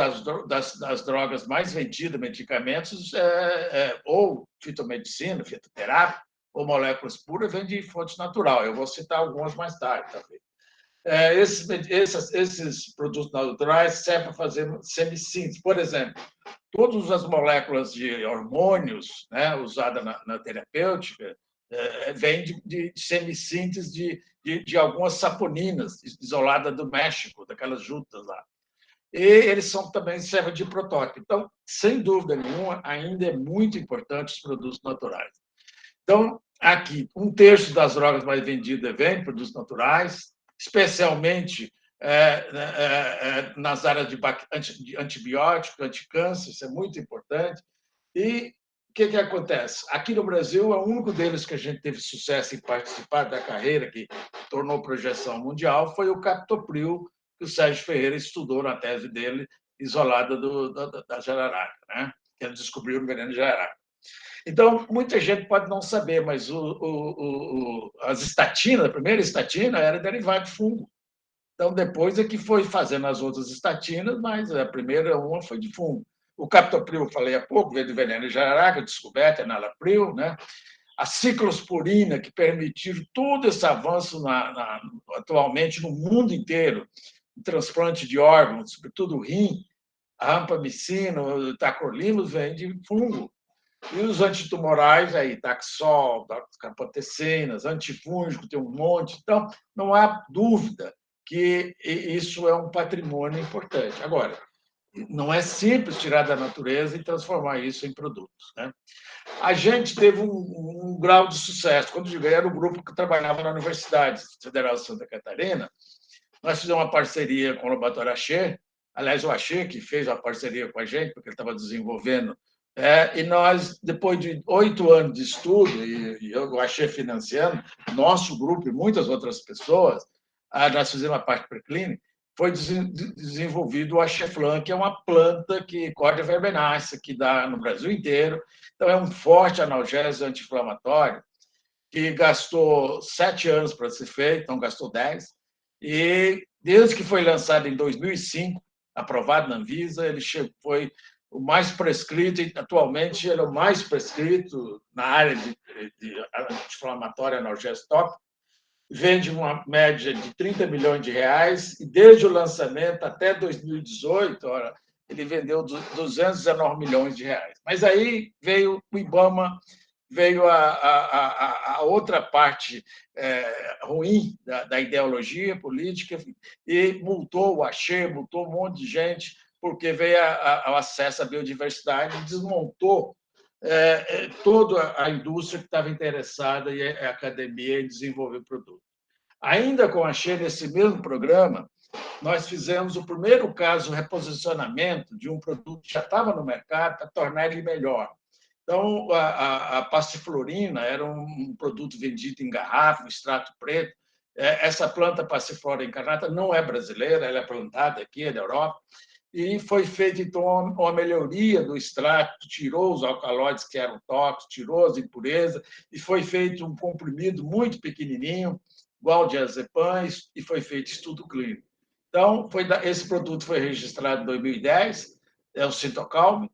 das drogas mais vendidas, medicamentos, ou fitomedicina, fitoterápica, ou moléculas puras, vêm de fontes naturais. Eu vou citar algumas mais tarde também. Esses produtos naturais servem para fazer semissíntese. Por exemplo, todas as moléculas de hormônios, né, usadas na terapêutica, vêm de semissíntese de algumas saponinas isoladas do México, daquelas juntas lá. E eles também servem de protótipo. Então, sem dúvida nenhuma, ainda é muito importante os produtos naturais. Então, aqui, 1/3 das drogas mais vendidas vem de produtos naturais, especialmente nas áreas de antibiótico, anticâncer, isso é muito importante. E o que acontece? Aqui no Brasil, o único deles que a gente teve sucesso em participar da carreira, que tornou projeção mundial, foi o captopril, que o Sérgio Ferreira estudou na tese dele, isolada da jararaca, né? Que ele descobriu o veneno de jararaca. Então, muita gente pode não saber, mas as estatinas, a primeira estatina era derivada de fungo. Então, depois é que foi fazendo as outras estatinas, mas a primeira uma foi de fungo. O captopril, eu falei há pouco, veio do veneno de jararaca, descoberta, enalapril, né? A ciclosporina, que permitiu todo esse avanço atualmente no mundo inteiro, o transplante de órgãos, sobretudo o rim, a ampamicina, o tacrolimus, vem de fungo. E os antitumorais, aí, Taxol, capotecinas, antifúngico, tem um monte. Então, não há dúvida que isso é um patrimônio importante. Agora, não é simples tirar da natureza e transformar isso em produtos, né? A gente teve um grau de sucesso. Quando eu digo, era o grupo que trabalhava na Universidade Federal de Santa Catarina, nós fizemos uma parceria com o Laboratório Axê, aliás, o Axê que fez uma parceria com a gente, porque ele estava desenvolvendo, e nós, depois de 8 anos de estudo, e eu, o Axê financiando, nosso grupo e muitas outras pessoas, nós fizemos a parte preclínica, foi desenvolvido o Axeflan, que é uma planta que corda verbenácea, que dá no Brasil inteiro. Então, é um forte analgésico anti-inflamatório, que gastou 7 anos para ser feito, então gastou 10. E desde que foi lançado em 2005, aprovado na Anvisa, ele foi o mais prescrito, e atualmente ele é o mais prescrito na área de anti-inflamatório analgésico tópico, vende uma média de 30 milhões de reais, e desde o lançamento até 2018, ele vendeu 219 milhões de reais. Mas aí veio o IBAMA, veio a outra parte ruim da ideologia política e multou o Axê, multou um monte de gente, porque veio o acesso à biodiversidade e desmontou toda a indústria que estava interessada e a academia em desenvolver o produto. Ainda com a Axê, nesse mesmo programa, nós fizemos o primeiro caso de reposicionamento de um produto que já estava no mercado para tornar ele melhor. Então, a passiflorina era um produto vendido em garrafa, um extrato preto, Essa planta Passiflora incarnata não é brasileira, ela é plantada aqui na Europa, e foi feita, então, uma melhoria do extrato, tirou os alcaloides que eram tóxicos, tirou as impurezas, e foi feito um comprimido muito pequenininho, igual de azepam, e foi feito estudo clínico. Então, esse produto foi registrado em 2010, é o Citocalme,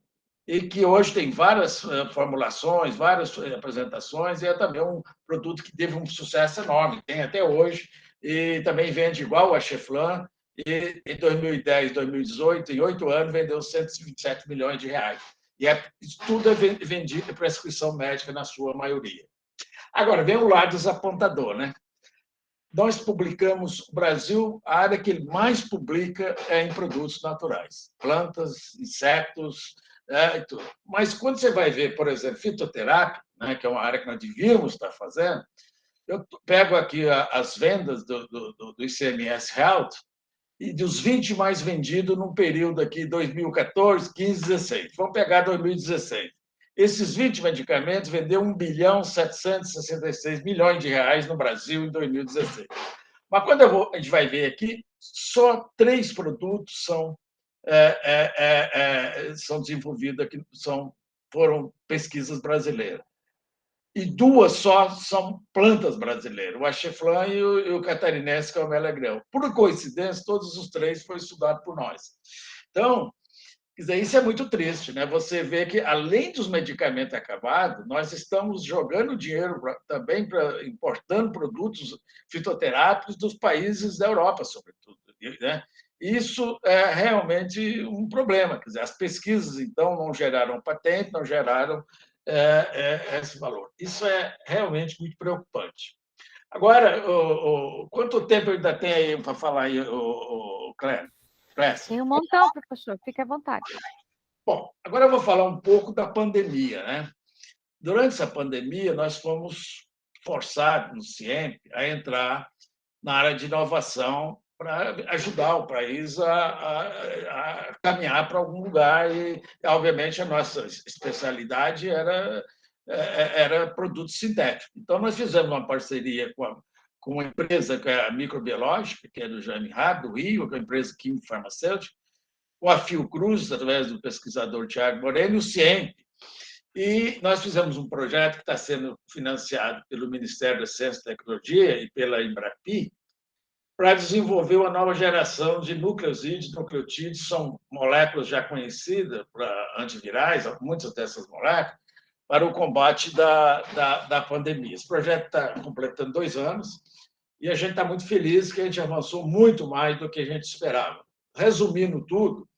e que hoje tem várias formulações, várias apresentações, e é também um produto que teve um sucesso enorme, tem até hoje, e também vende igual a Cheflan, e em 2010, 2018, em 8 anos, vendeu 127 milhões de reais. E tudo é vendido em prescrição médica, na sua maioria. Agora, vem o lado desapontador, né? Nós publicamos, o Brasil, a área que ele mais publica é em produtos naturais, plantas, insetos, e tudo. Mas quando você vai ver, por exemplo, fitoterapia, né, que é uma área que nós devíamos estar fazendo, eu pego aqui as vendas do ICMS Health, e dos 20 mais vendidos num período aqui, 2014, 15, 16. Vamos pegar 2016. Esses 20 medicamentos venderam 1.766 bilhões de reais no Brasil em 2016. Mas quando a gente vai ver aqui, só 3 produtos são desenvolvidos aqui, foram pesquisas brasileiras. E 2 só são plantas brasileiras, o Acheflan e o catarinense, que é o melegrel. Por coincidência, todos os 3 foram estudados por nós. Então, quer dizer, isso é muito triste, né? Você vê que, além dos medicamentos acabados, nós estamos jogando dinheiro também importando produtos fitoterápicos dos países da Europa, sobretudo, né? Isso é realmente um problema. Quer dizer, as pesquisas, então, não geraram patente, não geraram esse valor. Isso é realmente muito preocupante. Agora, quanto tempo ainda tem aí para falar aí, Clécio? Tem um montão, professor, fique à vontade. Bom, agora eu vou falar um pouco da pandemia, né? Durante essa pandemia, nós fomos forçados, no CIEMP, a entrar na área de inovação para ajudar o país a caminhar para algum lugar. E, obviamente, a nossa especialidade era produto sintético. Então, nós fizemos uma parceria com uma empresa que é a Microbiológica, que é do Jaime Raab, do Rio, que é uma empresa química farmacêutica, com a Fiocruz, através do pesquisador Tiago Moreno, e o CIEMP. E nós fizemos um projeto que está sendo financiado pelo Ministério da Ciência e Tecnologia e pela Embrapi, para desenvolver uma nova geração de nucleosídeos. Nucleotídeos são moléculas já conhecidas para antivirais, muitas dessas moléculas, para o combate da pandemia. Esse projeto está completando 2 anos e a gente está muito feliz que a gente avançou muito mais do que a gente esperava. Resumindo tudo,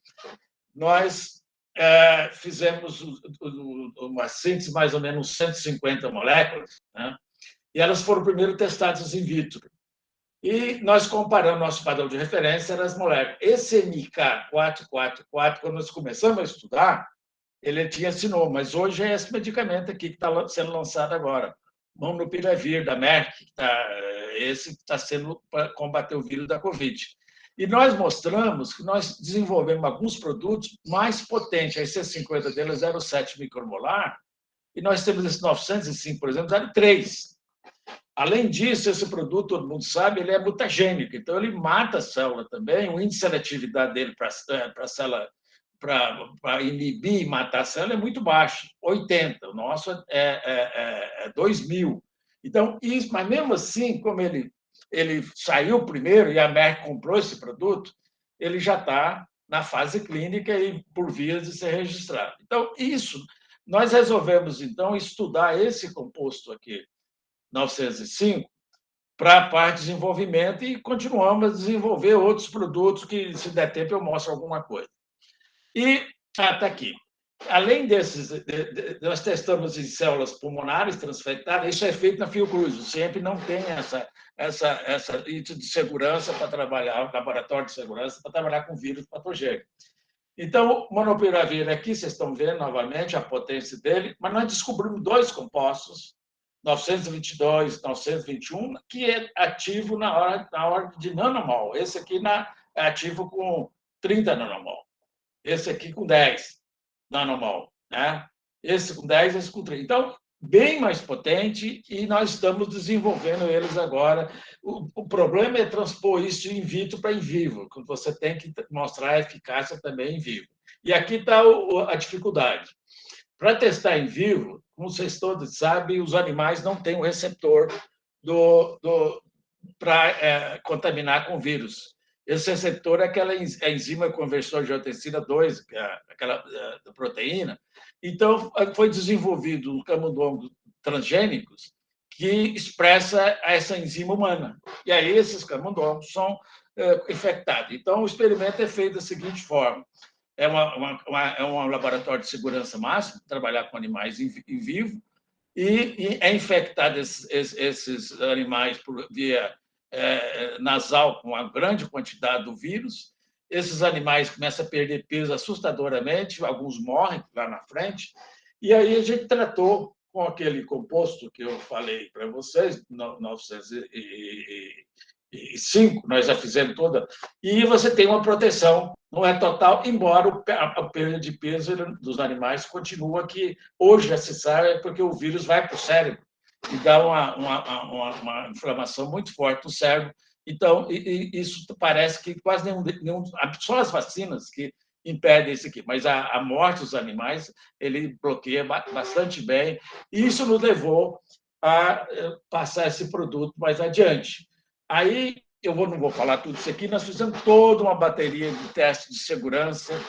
nós fizemos uma síntese, mais ou menos 150 moléculas, né? E elas foram primeiro testadas in vitro. E nós comparamos, nosso padrão de referência eram as moléculas. Esse MK444, quando nós começamos a estudar, ele tinha esse nome, mas hoje é esse medicamento aqui que está sendo lançado agora, Molnupiravir, da Merck, esse que está sendo para combater o vírus da Covid. E nós mostramos que nós desenvolvemos alguns produtos mais potentes. A IC50 dele é 0,7 micromolar, e nós temos esse 905, por exemplo, 0,3. Além disso, esse produto, todo mundo sabe, ele é mutagênico, então ele mata a célula também. O índice de seletividade dele para a célula, para inibir e matar a célula, é muito baixo, 80. O nosso é 2.000. Então, isso, mas mesmo assim, como ele saiu primeiro e a Merck comprou esse produto, ele já está na fase clínica e por vias de ser registrado. Então, isso, nós resolvemos, então, estudar esse composto aqui, 905, para a parte de desenvolvimento, e continuamos a desenvolver outros produtos que, se der tempo, eu mostro alguma coisa. E está aqui. Além desses, nós testamos em células pulmonares transfectadas, isso é feito na Fiocruz. O CIEMP não tem essa índice de segurança para trabalhar, laboratório de segurança para trabalhar com vírus patogênico. Então, o Molnupiravir aqui, vocês estão vendo novamente a potência dele, mas nós descobrimos 2 compostos, 922, 921, que é ativo na ordem de nanomol. Esse aqui é ativo com 30 nanomol. Esse aqui com 10 nanomol, né? Esse com 10, esse com 30. Então, bem mais potente e nós estamos desenvolvendo eles agora. O problema é transpor isso in vitro para in vivo, que você tem que mostrar a eficácia também em vivo. E aqui está a dificuldade. Para testar em vivo, como vocês todos sabem, os animais não têm o receptor para contaminar com vírus. Esse receptor é aquela enzima conversor de angiotensina 2, que é aquela proteína. Então, foi desenvolvido camundongos transgênicos que expressa essa enzima humana. E aí, esses camundongos são infectados. Então, o experimento é feito da seguinte forma: é um laboratório de segurança máxima, trabalhar com animais em vivo, e é infectado esses animais por via nasal com uma grande quantidade do vírus. Esses animais começam a perder peso assustadoramente, alguns morrem lá na frente, e aí a gente tratou com aquele composto que eu falei para vocês, 905, nós já fizemos toda, e você tem uma proteção, não é total, embora a perda de peso dos animais continua, que hoje já se sabe, porque o vírus vai para o cérebro e dá uma inflamação muito forte no cérebro. Então, isso parece que quase nenhum só as vacinas que impedem isso aqui, mas a morte dos animais, ele bloqueia bastante bem, e isso nos levou a passar esse produto mais adiante. Aí, não vou falar tudo isso aqui, nós fizemos toda uma bateria de testes de segurança,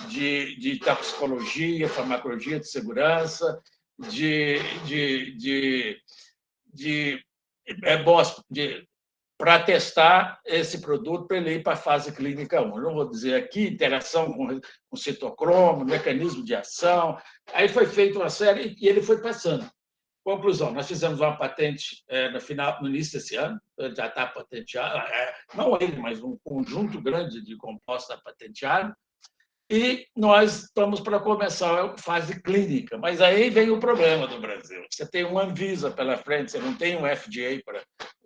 de toxicologia, farmacologia de segurança, para testar esse produto para ele ir para a fase clínica 1. Eu não vou dizer aqui, interação com citocromo, mecanismo de ação. Aí foi feita uma série e ele foi passando. Conclusão, nós fizemos uma patente no início desse ano, já está patenteado, não ele, mas um conjunto grande de compostos patenteado, e nós estamos para começar a fase clínica. Mas aí vem o problema do Brasil. Você tem uma Anvisa pela frente, você não tem um FDA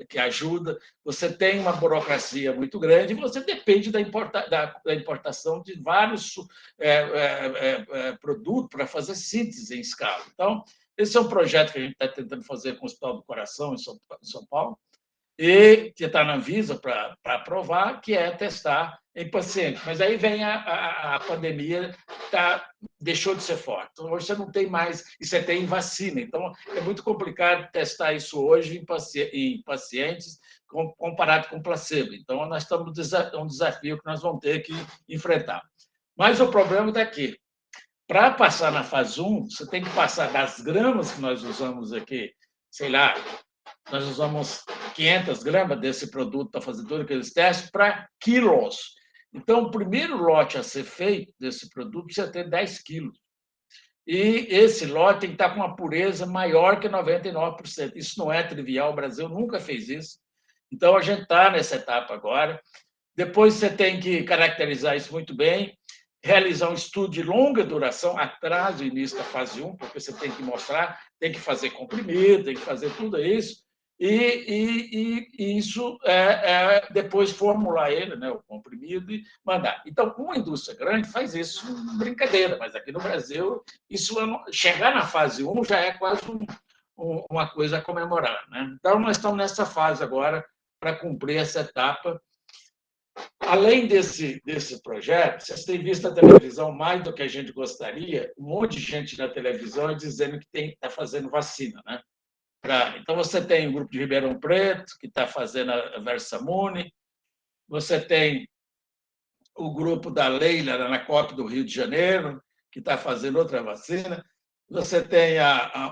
que ajuda, você tem uma burocracia muito grande, e você depende da importação de vários produtos para fazer síntese em escala. Então, esse é um projeto que a gente está tentando fazer com o Hospital do Coração, em São Paulo, e que está na Anvisa para aprovar, que é testar em pacientes. Mas aí vem a pandemia, deixou de ser forte. Então, hoje você não tem mais, e você tem vacina. Então, é muito complicado testar isso hoje em pacientes comparado com placebo. Então, nós estamos um desafio que nós vamos ter que enfrentar. Mas o problema está aqui. Para passar na fase 1, você tem que passar das gramas que nós usamos aqui, sei lá, nós usamos 500 gramas desse produto para fazer todos aqueles testes, para quilos. Então, o primeiro lote a ser feito desse produto precisa ter 10 quilos. E esse lote tem que estar com uma pureza maior que 99%. Isso não é trivial, o Brasil nunca fez isso. Então, a gente está nessa etapa agora. Depois, você tem que caracterizar isso muito bem, realizar um estudo de longa duração atrás do início da fase 1, porque você tem que mostrar, tem que fazer comprimido, tem que fazer tudo isso, e isso depois formular ele, né, o comprimido, e mandar. Então, uma indústria grande faz isso brincadeira, mas aqui no Brasil, chegar na fase 1 já é quase uma coisa a comemorar, né? Então, nós estamos nessa fase agora para cumprir essa etapa. Além desse projeto, vocês têm visto a televisão mais do que a gente gostaria, um monte de gente na televisão dizendo que está fazendo vacina, né? Então, você tem o grupo de Ribeirão Preto, que está fazendo a Versamune, você tem o grupo da Leila, na COP do Rio de Janeiro, que está fazendo outra vacina, você tem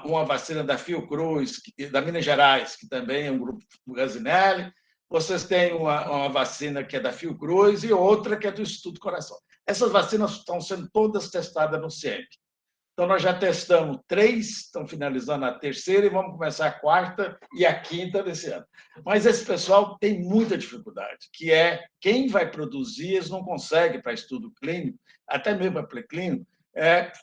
uma vacina da Fiocruz, da Minas Gerais, que também é um grupo do Gazinelli, vocês têm uma vacina que é da Fiocruz e outra que é do Instituto Coração. Essas vacinas estão sendo todas testadas no CIEMP. Então, nós já testamos 3, estamos finalizando a terceira e vamos começar a quarta e a quinta desse ano. Mas esse pessoal tem muita dificuldade, que é quem vai produzir, eles não conseguem para estudo clínico, até mesmo para pré-clínico,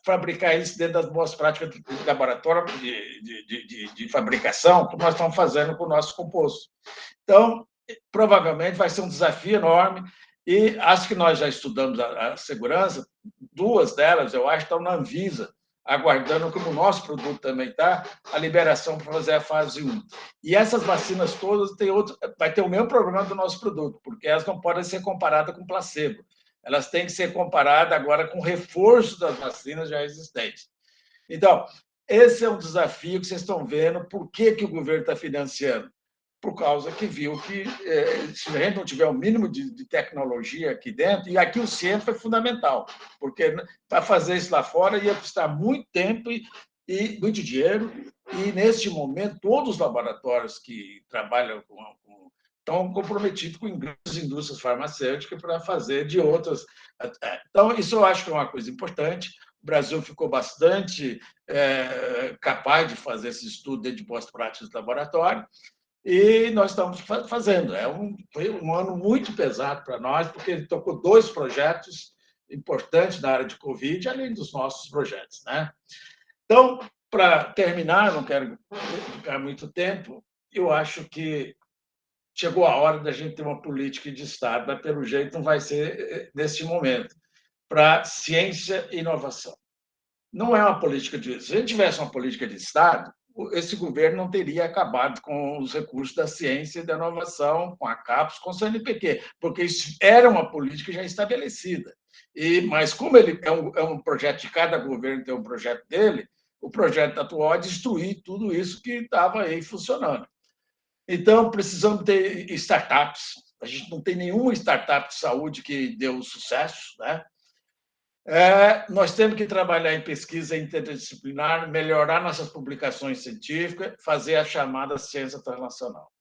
fabricar isso dentro das boas práticas de laboratório de fabricação, que nós estamos fazendo com o nosso composto. Então, provavelmente vai ser um desafio enorme, e acho que nós já estudamos a segurança, 2 delas, eu acho, estão na Anvisa, aguardando, como o nosso produto também está, a liberação para fazer a fase 1. E essas vacinas todas vai ter o mesmo problema do nosso produto, porque elas não podem ser comparadas com placebo. Elas têm que ser comparadas agora com reforço das vacinas já existentes. Então, esse é um desafio que vocês estão vendo. Por que o governo está financiando? Por causa que viu que, se a gente não tiver o mínimo de tecnologia aqui dentro, e aqui o centro é fundamental, porque para fazer isso lá fora ia custar muito tempo e muito dinheiro, e, neste momento, todos os laboratórios que trabalham estão comprometidos com grandes indústrias farmacêuticas para fazer de outras. Então, isso eu acho que é uma coisa importante. O Brasil ficou bastante capaz de fazer esse estudo de boas práticas de laboratório, e nós estamos fazendo. Foi um ano muito pesado para nós, porque ele tocou 2 projetos importantes na área de Covid, além dos nossos projetos, né? Então, para terminar, não quero ficar muito tempo, eu acho que chegou a hora da gente ter uma política de Estado, mas, pelo jeito, não vai ser neste momento, para ciência e inovação. Não é uma política de... Se a gente tivesse uma política de Estado, esse governo não teria acabado com os recursos da ciência e da inovação, com a CAPES, com o CNPq, porque isso era uma política já estabelecida. Mas, como ele é um projeto de cada governo, tem um projeto dele, o projeto atual é destruir tudo isso que estava aí funcionando. Então, precisamos ter startups. A gente não tem nenhuma startup de saúde que deu sucesso, né? Nós temos que trabalhar em pesquisa interdisciplinar, melhorar nossas publicações científicas, fazer a chamada ciência translacional.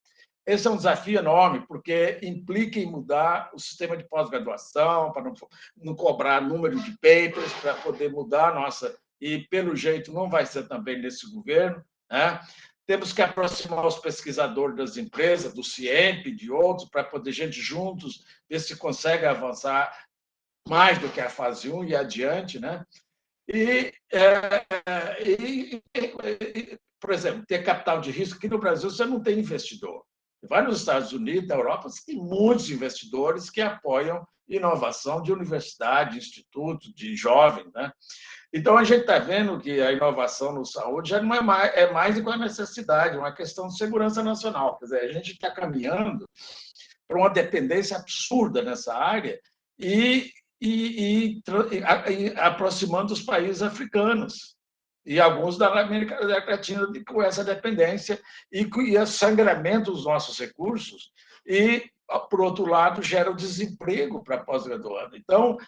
Esse é um desafio enorme, porque implica em mudar o sistema de pós-graduação, para não cobrar número de papers, para poder mudar a nossa... E, pelo jeito, não vai ser também nesse governo, né? Temos que aproximar os pesquisadores das empresas, do CIEMP, de outros, para poder, gente, juntos, ver se consegue avançar mais do que a fase 1 e adiante, né? Por exemplo, ter capital de risco. Aqui no Brasil você não tem investidor. Vai nos Estados Unidos, na Europa, você tem muitos investidores que apoiam inovação de universidade, de instituto, de jovens, né? Então, a gente está vendo que a inovação no saúde já não é mais do que uma necessidade, uma questão de segurança nacional. Quer dizer, a gente está caminhando para uma dependência absurda nessa área e aproximando os países africanos e alguns da América Latina com essa dependência e o sangramento dos nossos recursos e, por outro lado, gera o desemprego para pós-graduando. Então,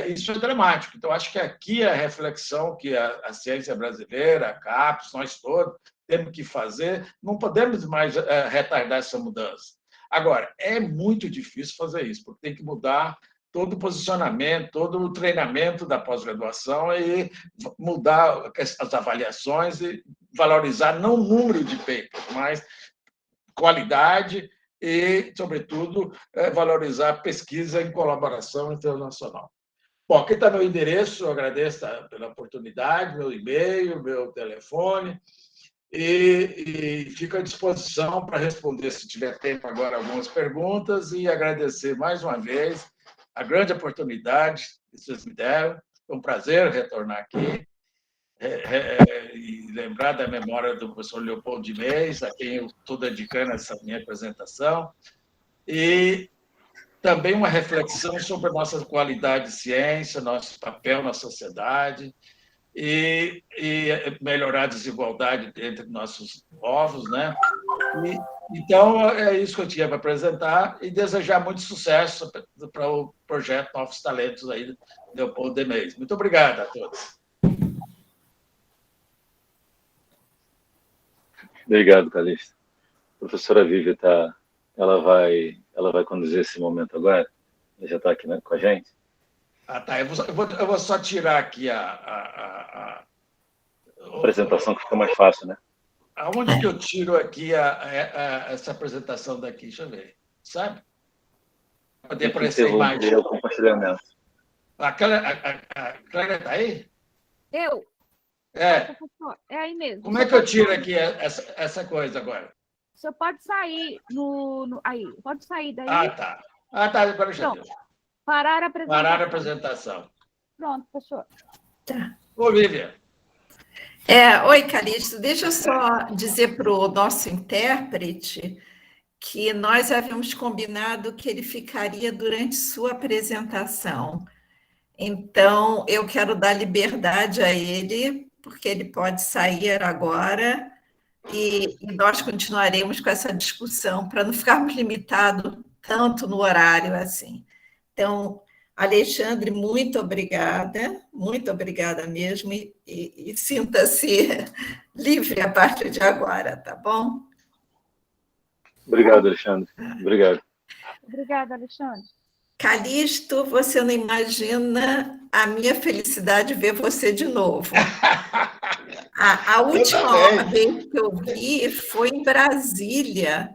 isso é dramático. Então, acho que aqui a reflexão que a ciência brasileira, a CAPES, nós todos, temos que fazer, não podemos mais retardar essa mudança. Agora, é muito difícil fazer isso, porque tem que mudar todo o posicionamento, todo o treinamento da pós-graduação e mudar as avaliações e valorizar não o número de papers, mas qualidade e, sobretudo, valorizar a pesquisa em colaboração internacional. Bom, aqui está meu endereço, eu agradeço pela oportunidade, meu e-mail, meu telefone, e fico à disposição para responder, se tiver tempo agora, algumas perguntas, e agradecer mais uma vez a grande oportunidade que vocês me deram. Foi um prazer retornar aqui e lembrar da memória do professor Leopoldo de Meis, a quem eu estou dedicando essa minha apresentação, e também uma reflexão sobre a nossa qualidade de ciência, nosso papel na sociedade, e melhorar a desigualdade entre nossos povos, né? Então, é isso que eu tinha para apresentar e desejar muito sucesso para o projeto Novos Talentos aí do Leopoldo de Meis. Muito obrigado a todos. Obrigado, Calixto. A professora Vivian ela vai conduzir esse momento agora. Ela já está aqui, né, com a gente. Tá. Eu vou só tirar aqui a apresentação, que fica mais fácil, né? Aonde que eu tiro aqui essa apresentação daqui? Deixa eu ver. Sabe? Para poder aparecer a imagem. O compartilhamento. A Clara está aí? Eu? É aí mesmo. Como é que eu tiro aqui essa coisa agora? O senhor pode sair aí. Pode sair daí. Tá. Agora já deu. Parar a apresentação. Parar a apresentação. Pronto, professor. Tá. Ô, Vivian. Oi, Calixto, deixa eu só dizer para o nosso intérprete que nós havíamos combinado que ele ficaria durante sua apresentação. Então, eu quero dar liberdade a ele, porque ele pode sair agora, e nós continuaremos com essa discussão, para não ficarmos limitados tanto no horário assim. Então, Alexandre, muito obrigada mesmo, e sinta-se livre a partir de agora, tá bom? Obrigado, Alexandre. Obrigado. Obrigada, Alexandre. Calixto, você não imagina a minha felicidade de ver você de novo. A última vez que eu vi foi em Brasília,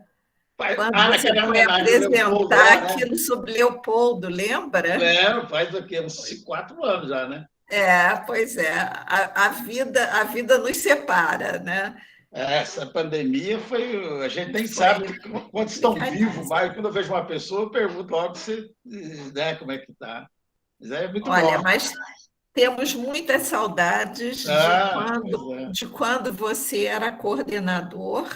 quando você foi apresentar aquilo sobre Leopoldo, lembra? Faz aqui uns 4 anos já, né? Pois é. A vida nos separa, né? Essa pandemia foi. A gente nem sabe quantos estão vivos, mas quando eu vejo uma pessoa, eu pergunto logo se, né, como é que está. Mas é muito bom. Mas temos muitas saudades de quando você era coordenador,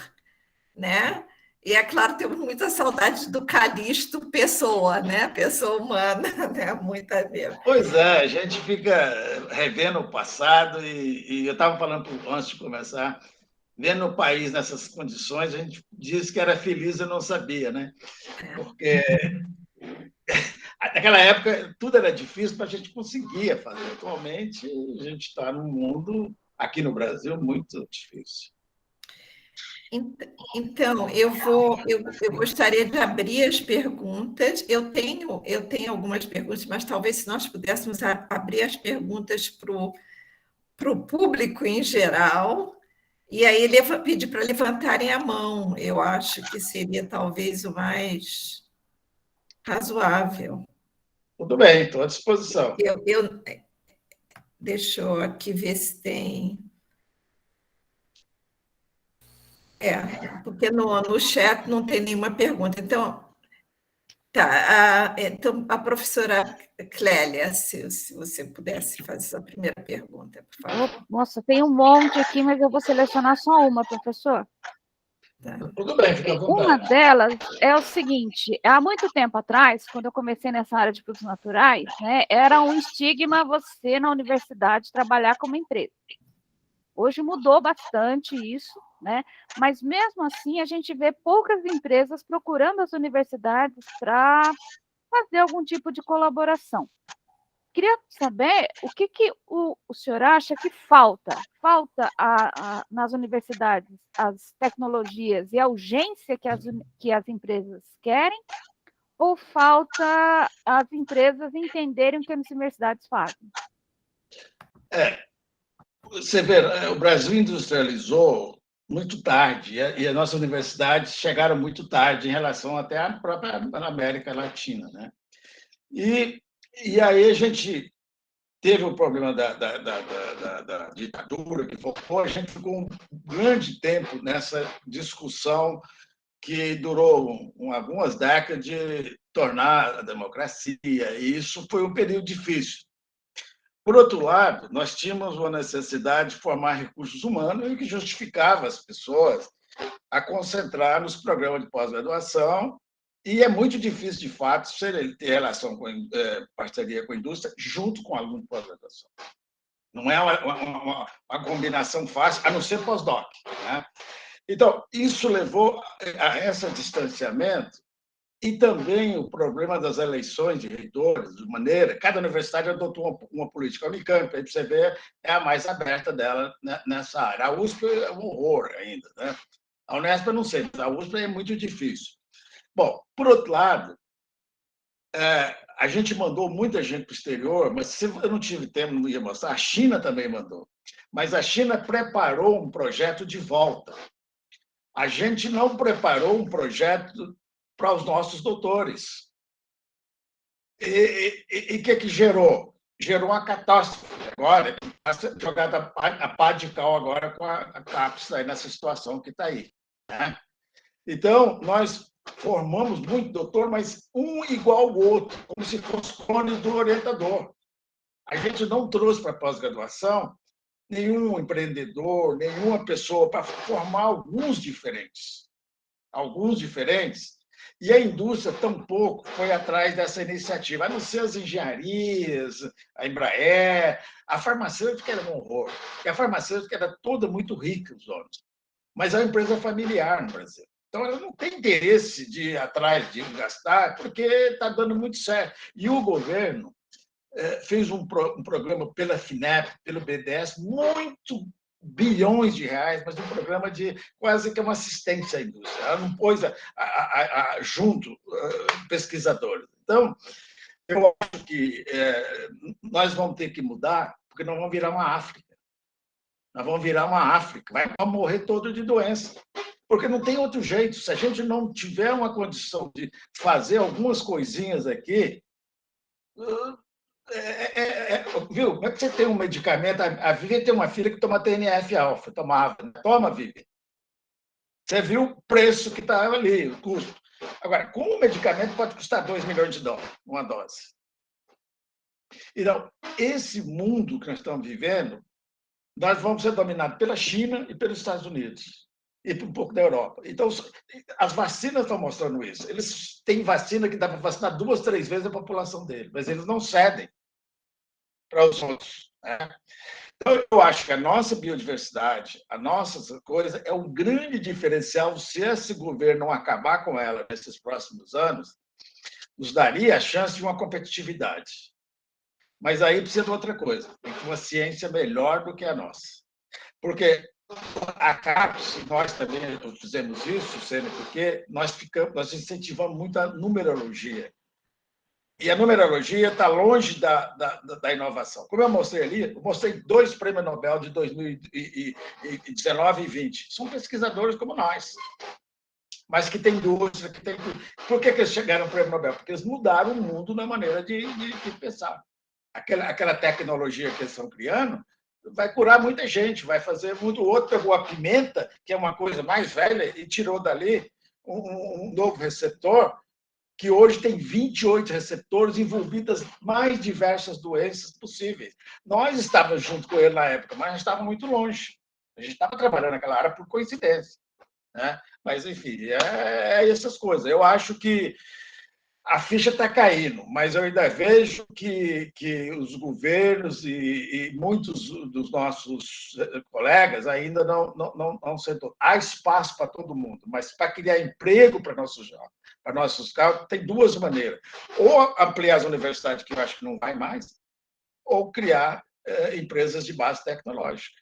né? E, é claro, temos muita saudade do Calixto pessoa, né? Pessoa humana, né? Muita mesmo. Pois é, a gente fica revendo o passado e eu estava falando antes de começar, vendo o país nessas condições, a gente disse que era feliz e não sabia, né? Porque naquela época tudo era difícil para a gente conseguir fazer. Atualmente, a gente está num mundo, aqui no Brasil, muito difícil. Então, eu gostaria de abrir as perguntas. Eu tenho algumas perguntas, mas talvez se nós pudéssemos abrir as perguntas para o público em geral, e aí ele pedir para levantarem a mão. Eu acho que seria talvez o mais razoável. Tudo bem, estou à disposição. Deixa eu aqui ver se tem. Porque no chat não tem nenhuma pergunta. Então, então a professora Clélia, se você pudesse fazer a primeira pergunta, por favor. Nossa, tem um monte aqui, mas eu vou selecionar só uma, professor. Tá. Tudo bem, fica à vontade. Uma delas é o seguinte: há muito tempo atrás, quando eu comecei nessa área de produtos naturais, né, era um estigma você, na universidade, trabalhar como empresa. Hoje mudou bastante isso, né? Mas mesmo assim a gente vê poucas empresas procurando as universidades para fazer algum tipo de colaboração. Queria saber o que o senhor acha que falta? Falta nas universidades as tecnologias e a urgência que as empresas querem? Ou falta as empresas entenderem o que as universidades fazem? Você vê, o Brasil industrializou muito tarde e as nossas universidades chegaram muito tarde em relação até à própria América Latina, né? E aí a gente teve o problema da ditadura que foi, a gente ficou um grande tempo nessa discussão que durou algumas décadas de tornar a democracia, e isso foi um período difícil. Por outro lado, nós tínhamos uma necessidade de formar recursos humanos, o que justificava as pessoas a concentrar nos programas de pós-graduação, e é muito difícil, de fato, ter relação com parceria com a indústria junto com aluno de pós-graduação. Não é uma combinação fácil, a não ser pós-doc, né? Então, isso levou a esse distanciamento. E também o problema das eleições de reitores, de maneira. Cada universidade adotou uma política. A Unicamp, aí você vê, é a mais aberta dela nessa área. A USP é um horror ainda, né? A Unesp eu não sei, mas a USP é muito difícil. Bom, por outro lado, a gente mandou muita gente para o exterior, mas se eu não tive tempo, não ia mostrar. A China também mandou. Mas a China preparou um projeto de volta. A gente não preparou um projeto para os nossos doutores. E o que gerou? Gerou uma catástrofe agora, jogada a pá de cal agora com a CAPES aí nessa situação que está aí, né? Então, nós formamos muito doutor, mas um igual ao outro, como se fosse clone do orientador. A gente não trouxe para a pós-graduação nenhum empreendedor, nenhuma pessoa para formar alguns diferentes, e a indústria tampouco foi atrás dessa iniciativa, a não ser as engenharias, a Embraer, a farmacêutica era um horror, e a farmacêutica era toda muito rica, os homens, mas é uma empresa familiar no Brasil. Então, ela não tem interesse de ir atrás, de gastar, porque está dando muito certo. E o governo fez um programa pela FINEP, pelo BNDES, muito bilhões de reais, mas um programa de quase que uma assistência à indústria. Ela não pôs junto pesquisadores. Então, eu acho que nós vamos ter que mudar, porque nós vamos virar uma África. Nós vamos virar uma África, vai morrer todo de doença. Porque não tem outro jeito. Se a gente não tiver uma condição de fazer algumas coisinhas aqui, viu? Como é que você tem um medicamento? A Vivian tem uma filha que toma TNF-alfa, tomava. Toma, Vivian. Você viu o preço que está ali, o custo. Agora, como o medicamento pode custar $2 milhões, uma dose? Então, esse mundo que nós estamos vivendo, nós vamos ser dominados pela China e pelos Estados Unidos, e um pouco da Europa. Então, as vacinas estão mostrando isso. Eles têm vacina que dá para vacinar 2, 3 vezes a população dele, mas eles não cedem para os outros. Né? Então, eu acho que a nossa biodiversidade, a nossa coisa, é um grande diferencial. Se esse governo não acabar com ela nesses próximos anos, nos daria a chance de uma competitividade. Mas aí precisa de outra coisa, tem que ter uma ciência melhor do que a nossa. Porque a CAPES, nós também fizemos isso, porque nós incentivamos muito a numerologia. E a numerologia está longe da inovação. Como eu mostrei ali, eu mostrei 2 prêmios Nobel de 2019 e 20. São pesquisadores como nós, mas que têm indústria, que têm tudo. Por que eles chegaram ao prêmio Nobel? Porque eles mudaram o mundo na maneira de pensar. Aquela tecnologia que eles estão criando vai curar muita gente, vai fazer muito. O outro pegou a pimenta, que é uma coisa mais velha, e tirou dali um novo receptor, que hoje tem 28 receptores envolvidos nas mais diversas doenças possíveis. Nós estávamos junto com ele na época, mas a gente estava muito longe. A gente estava trabalhando naquela área por coincidência. Né? Mas, enfim, essas coisas. Eu acho que a ficha está caindo, mas eu ainda vejo que os governos e muitos dos nossos colegas ainda não sentou. Há espaço para todo mundo, mas para criar emprego para nossos jovens, para nossos carros, tem 2 maneiras. Ou ampliar as universidades, que eu acho que não vai mais, ou criar empresas de base tecnológica.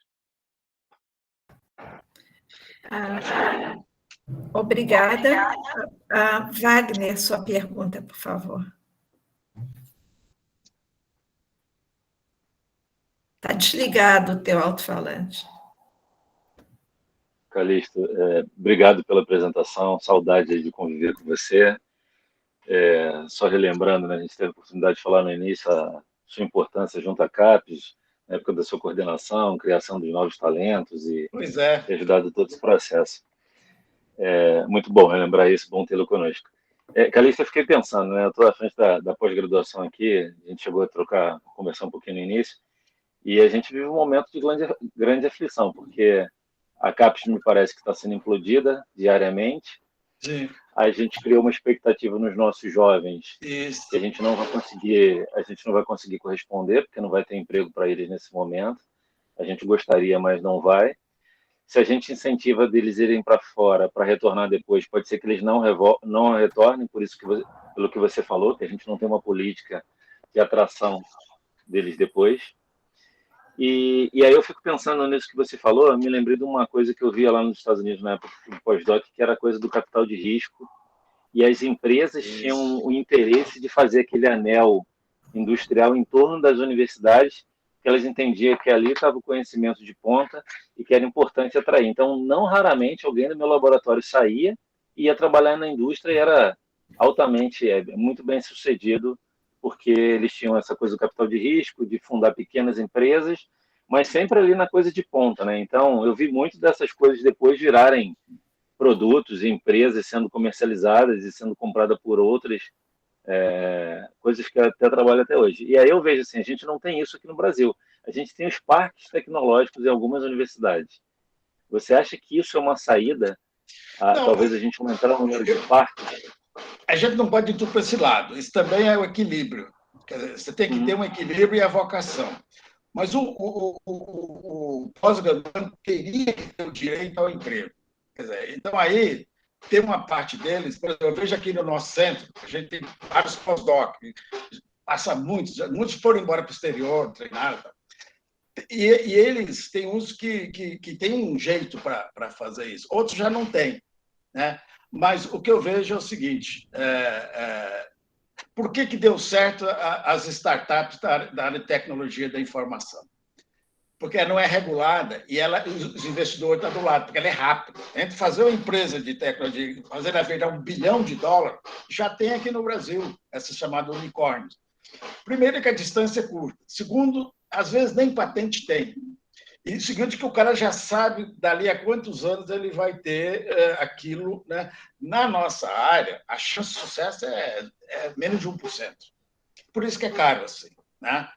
Obrigada. Wagner, sua pergunta, por favor. Está desligado o teu alto-falante. Calixto, obrigado pela apresentação, saudade de conviver com você. Só relembrando, né, a gente teve a oportunidade de falar no início a sua importância junto à CAPES, na época da sua coordenação, criação dos novos talentos e ter ajudado todo esse processo. Muito bom relembrar isso, bom tê-lo conosco. Calixto, eu fiquei pensando, né, eu estou à frente da pós-graduação aqui, a gente chegou a conversar um pouquinho no início, e a gente vive um momento de grande aflição, porque a CAPES me parece que está sendo implodida diariamente. Sim. A gente criou uma expectativa nos nossos jovens que a gente não vai conseguir corresponder, porque não vai ter emprego para eles nesse momento. A gente gostaria, mas não vai. Se a gente incentiva deles irem para fora para retornar depois, pode ser que eles não retornem, pelo que você falou, que a gente não tem uma política de atração deles depois. E aí eu fico pensando nisso que você falou, eu me lembrei de uma coisa que eu via lá nos Estados Unidos na época do pós-doc, que era a coisa do capital de risco, e as empresas tinham o interesse de fazer aquele anel industrial em torno das universidades, que elas entendiam que ali estava o conhecimento de ponta e que era importante atrair. Então, não raramente alguém do meu laboratório saía e ia trabalhar na indústria e era muito bem sucedido, porque eles tinham essa coisa do capital de risco, de fundar pequenas empresas, mas sempre ali na coisa de ponta, né? Então, eu vi muito dessas coisas depois virarem produtos e empresas sendo comercializadas e sendo compradas por outras, coisas que eu até trabalho até hoje. E aí eu vejo assim, a gente não tem isso aqui no Brasil. A gente tem os parques tecnológicos em algumas universidades. Você acha que isso é uma saída? Talvez a gente aumentar o número de parques? A gente não pode ir tudo para esse lado. Isso também é o equilíbrio. Quer dizer, você tem que ter um equilíbrio e a vocação. Mas o pós-graduando teria que ter o direito ao emprego. Quer dizer, então, aí, tem uma parte deles, por exemplo, eu vejo aqui no nosso centro, a gente tem vários pós-doc, passa muitos foram embora para o exterior, treinaram. E eles têm uns que têm um jeito para fazer isso, outros já não têm. Né? Mas o que eu vejo é o seguinte: por que deu certo as startups da área de tecnologia da informação? Porque ela não é regulada e os investidores estão do lado, porque ela é rápida. Entre fazer uma empresa de tecnologia, fazer ela virar $1 bilhão, já tem aqui no Brasil essa chamada unicórnios. Primeiro, que a distância é curta. Segundo, às vezes nem patente tem. E segundo, que o cara já sabe dali a quantos anos ele vai ter aquilo. Né? Na nossa área, a chance de sucesso é menos de 1%. Por isso que é caro assim. Né?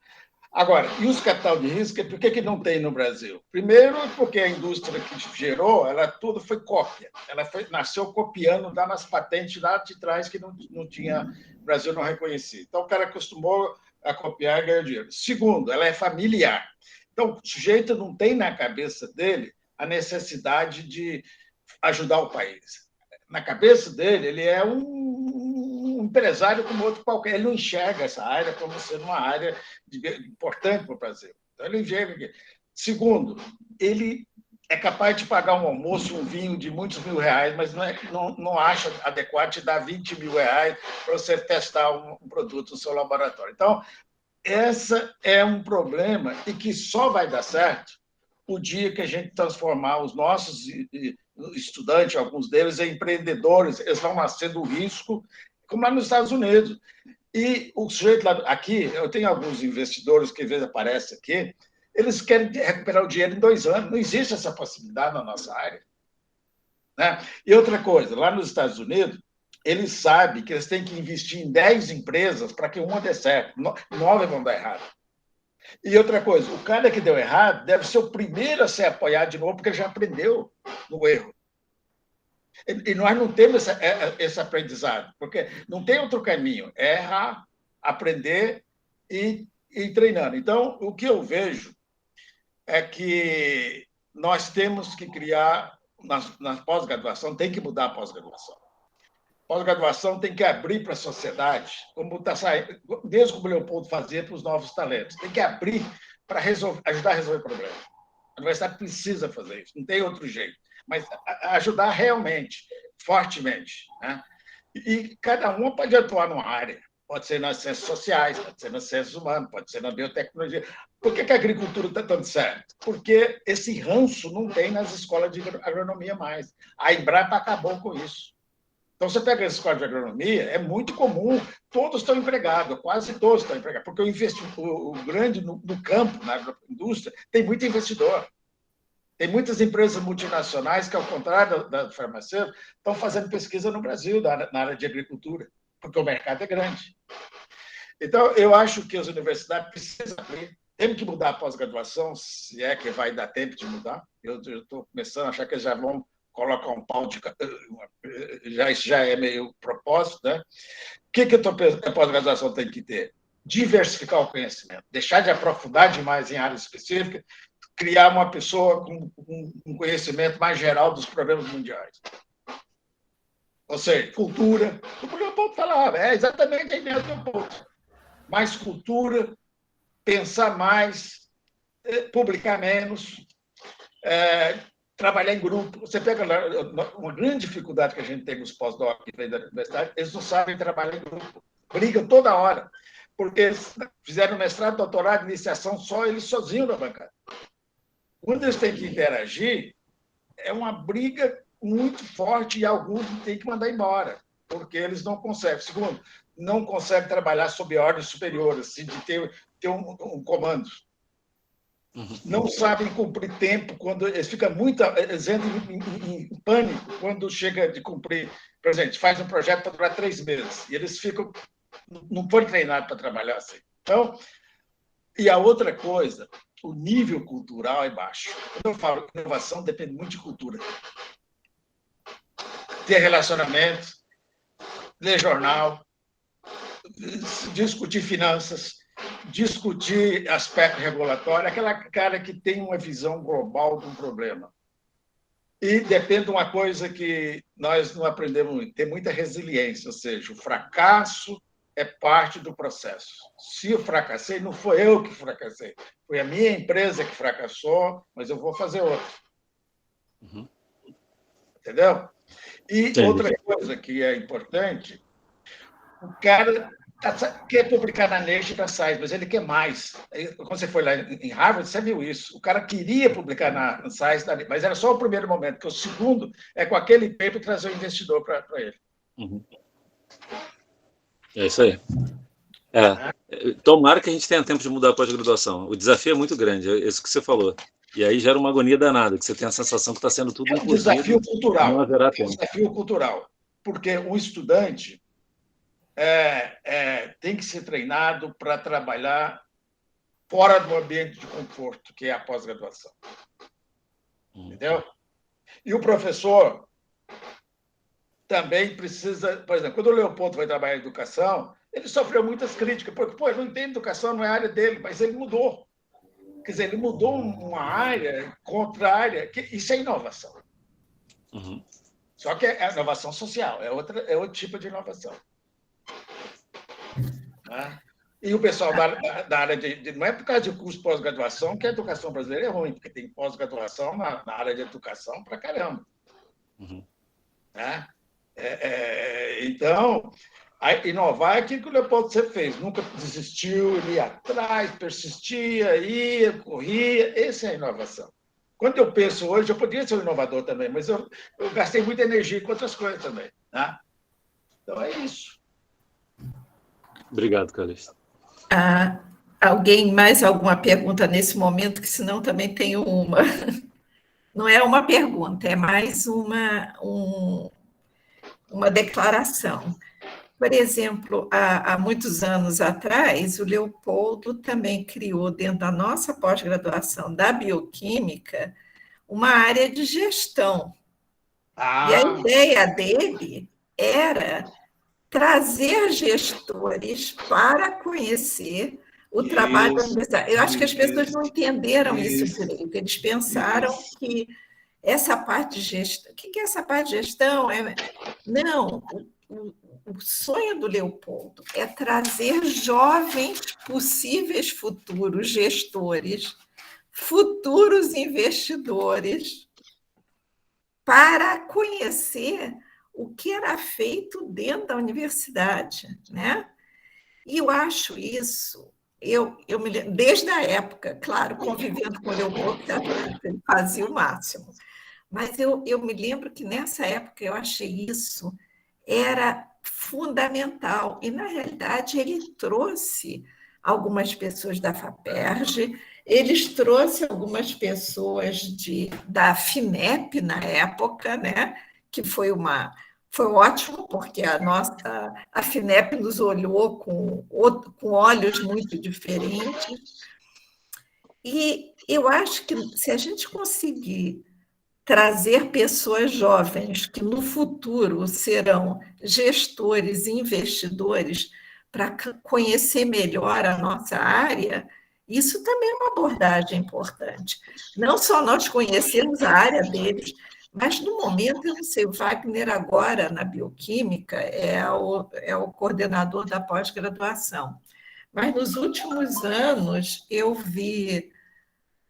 Agora, e os capital de risco, por que não tem no Brasil? Primeiro, porque a indústria que gerou, tudo foi cópia. Ela nasceu copiando, dando as patentes lá de trás que não tinha, o Brasil não reconhecia. Então, o cara acostumou a copiar e ganhar dinheiro. Segundo, ela é familiar. Então, o sujeito não tem na cabeça dele a necessidade de ajudar o país. Na cabeça dele, ele é um empresário como outro qualquer. Ele não enxerga essa área como sendo uma área importante para o Brasil. Então, ele enxerga que... Segundo, ele é capaz de pagar um almoço, um vinho de muitos mil-reais, mas não acha adequado te dar R$20 mil para você testar um produto no seu laboratório. Então, esse é um problema e que só vai dar certo o dia que a gente transformar os nossos estudantes, alguns deles, em empreendedores. Eles vão nascer do risco, como lá nos Estados Unidos. E o sujeito lá, aqui, eu tenho alguns investidores que às vezes aparecem aqui, eles querem recuperar o dinheiro em 2 anos. Não existe essa possibilidade na nossa área. Né? E outra coisa, lá nos Estados Unidos, eles sabem que eles têm que investir em 10 empresas para que uma dê certo, 9 vão dar errado. E outra coisa, o cara que deu errado deve ser o primeiro a ser apoiado de novo, porque ele já aprendeu no erro. E nós não temos esse aprendizado, porque não tem outro caminho, é errar, aprender e ir treinando. Então, o que eu vejo é que nós temos que criar, na pós-graduação, tem que mudar a pós-graduação. Pós-graduação tem que abrir para a sociedade, como está saindo, mesmo como o Leopoldo fazia para os novos talentos. Tem que abrir para ajudar a resolver problemas. A universidade precisa fazer isso, não tem outro jeito. Mas ajudar realmente, fortemente. Né? E cada uma pode atuar numa área. Pode ser nas ciências sociais, pode ser nas ciências humanas, pode ser na biotecnologia. Por que a agricultura está dando certo? Porque esse ranço não tem nas escolas de agronomia mais. A Embrapa acabou com isso. Então, você pega as escolas de agronomia, é muito comum, todos estão empregados, quase todos estão empregados, porque o grande no campo, na agroindústria, tem muito investidor. Tem muitas empresas multinacionais que, ao contrário da farmacêutica, estão fazendo pesquisa no Brasil, na área de agricultura, porque o mercado é grande. Então, eu acho que as universidades precisam abrir, temos que mudar a pós-graduação, se é que vai dar tempo de mudar. Eu estou começando a achar que eles já vão colocar um pau de... Isso já é meio propósito, né? O que a pós-graduação tem que ter? Diversificar o conhecimento, deixar de aprofundar demais em áreas específicas, criar uma pessoa com um conhecimento mais geral dos problemas mundiais. Ou seja, cultura. O Leopoldo falava, é exatamente a ideia do Leopoldo. Mais cultura, pensar mais, publicar menos, trabalhar em grupo. Você pega uma grande dificuldade que a gente tem nos pós-doc que vem da universidade, eles não sabem trabalhar em grupo. Brigam toda hora, porque eles fizeram mestrado, doutorado, iniciação só, eles sozinhos na bancada. Quando eles têm que interagir, é uma briga muito forte e alguns têm que mandar embora, porque eles não conseguem. Segundo, não conseguem trabalhar sob ordem superior, assim, de ter um comando. Não sabem cumprir tempo, quando eles ficam eles entram em pânico quando chega de cumprir. Por exemplo, a gente faz um projeto para durar 3 meses e eles não foram treinados para trabalhar assim. Então, e a outra coisa, o nível cultural é baixo. Quando eu falo inovação, depende muito de cultura. Ter relacionamento, ler jornal, discutir finanças, discutir aspecto regulatório, aquela cara que tem uma visão global de um problema. E depende de uma coisa que nós não aprendemos muito, ter muita resiliência, ou seja, o fracasso é parte do processo. Se eu fracassei, não foi eu que fracassei, foi a minha empresa que fracassou, mas eu vou fazer outra. Uhum. Entendeu? E Entendi. outra coisa que é importante, o cara quer publicar na Nature e na Science, mas ele quer mais. Quando você foi lá em Harvard, você viu isso. O cara queria publicar na Science, mas era só o primeiro momento, porque o segundo é com aquele paper trazer o investidor para ele. Uhum. É isso aí. Tomara que a gente tenha tempo de mudar a pós-graduação. O desafio é muito grande, é isso que você falou. E aí gera uma agonia danada, que você tem a sensação que está sendo tudo um desafio cultural. Não haverá tempo. É um desafio cultural, porque o estudante tem que ser treinado para trabalhar fora do ambiente de conforto, que é a pós-graduação. Entendeu? E o professor também precisa... Por exemplo, quando o Leopoldo foi trabalhar em educação, ele sofreu muitas críticas, porque, ele não entende educação, não é a área dele, mas ele mudou. Quer dizer, ele mudou uma área contrária, isso é inovação. Uhum. Só que é inovação social, é outro tipo de inovação. E o pessoal da área não é por causa de curso de pós-graduação que a educação brasileira é ruim, porque tem pós-graduação na área de educação pra caramba. Uhum. Então, inovar é aquilo que o Leopoldo sempre fez, nunca desistiu, ele ia atrás, persistia, ia, corria, essa é a inovação. Quando eu penso hoje, eu poderia ser um inovador também, mas eu gastei muita energia com outras coisas também. Então, é isso. Obrigado, Calixto. Alguém mais alguma pergunta nesse momento, que senão também tenho uma. Não é uma pergunta, é mais uma declaração. Por exemplo, há muitos anos atrás, o Leopoldo também criou, dentro da nossa pós-graduação da bioquímica, uma área de gestão. E a ideia dele era trazer gestores para conhecer o trabalho da universidade. Eu acho que as pessoas não entenderam isso direito. Eles pensaram que essa parte de gestão... O que é essa parte de gestão? Não, o sonho do Leopoldo é trazer jovens possíveis futuros gestores, futuros investidores, para conhecer o que era feito dentro da universidade, né? E eu acho isso, eu me lembro, desde a época, claro, convivendo com o Leopoldo, ele fazia o máximo, mas eu me lembro que nessa época eu achei isso era fundamental, e na realidade ele trouxe algumas pessoas da FAPERJ, eles trouxeram algumas pessoas da FINEP na época, né? Que foi ótimo, porque a FINEP nos olhou com olhos muito diferentes. E eu acho que se a gente conseguir trazer pessoas jovens que no futuro serão gestores e investidores para conhecer melhor a nossa área, isso também é uma abordagem importante. Não só nós conhecermos a área deles, mas, no momento, eu não sei, o Wagner agora, na bioquímica, é o coordenador da pós-graduação. Mas, nos últimos anos, eu vi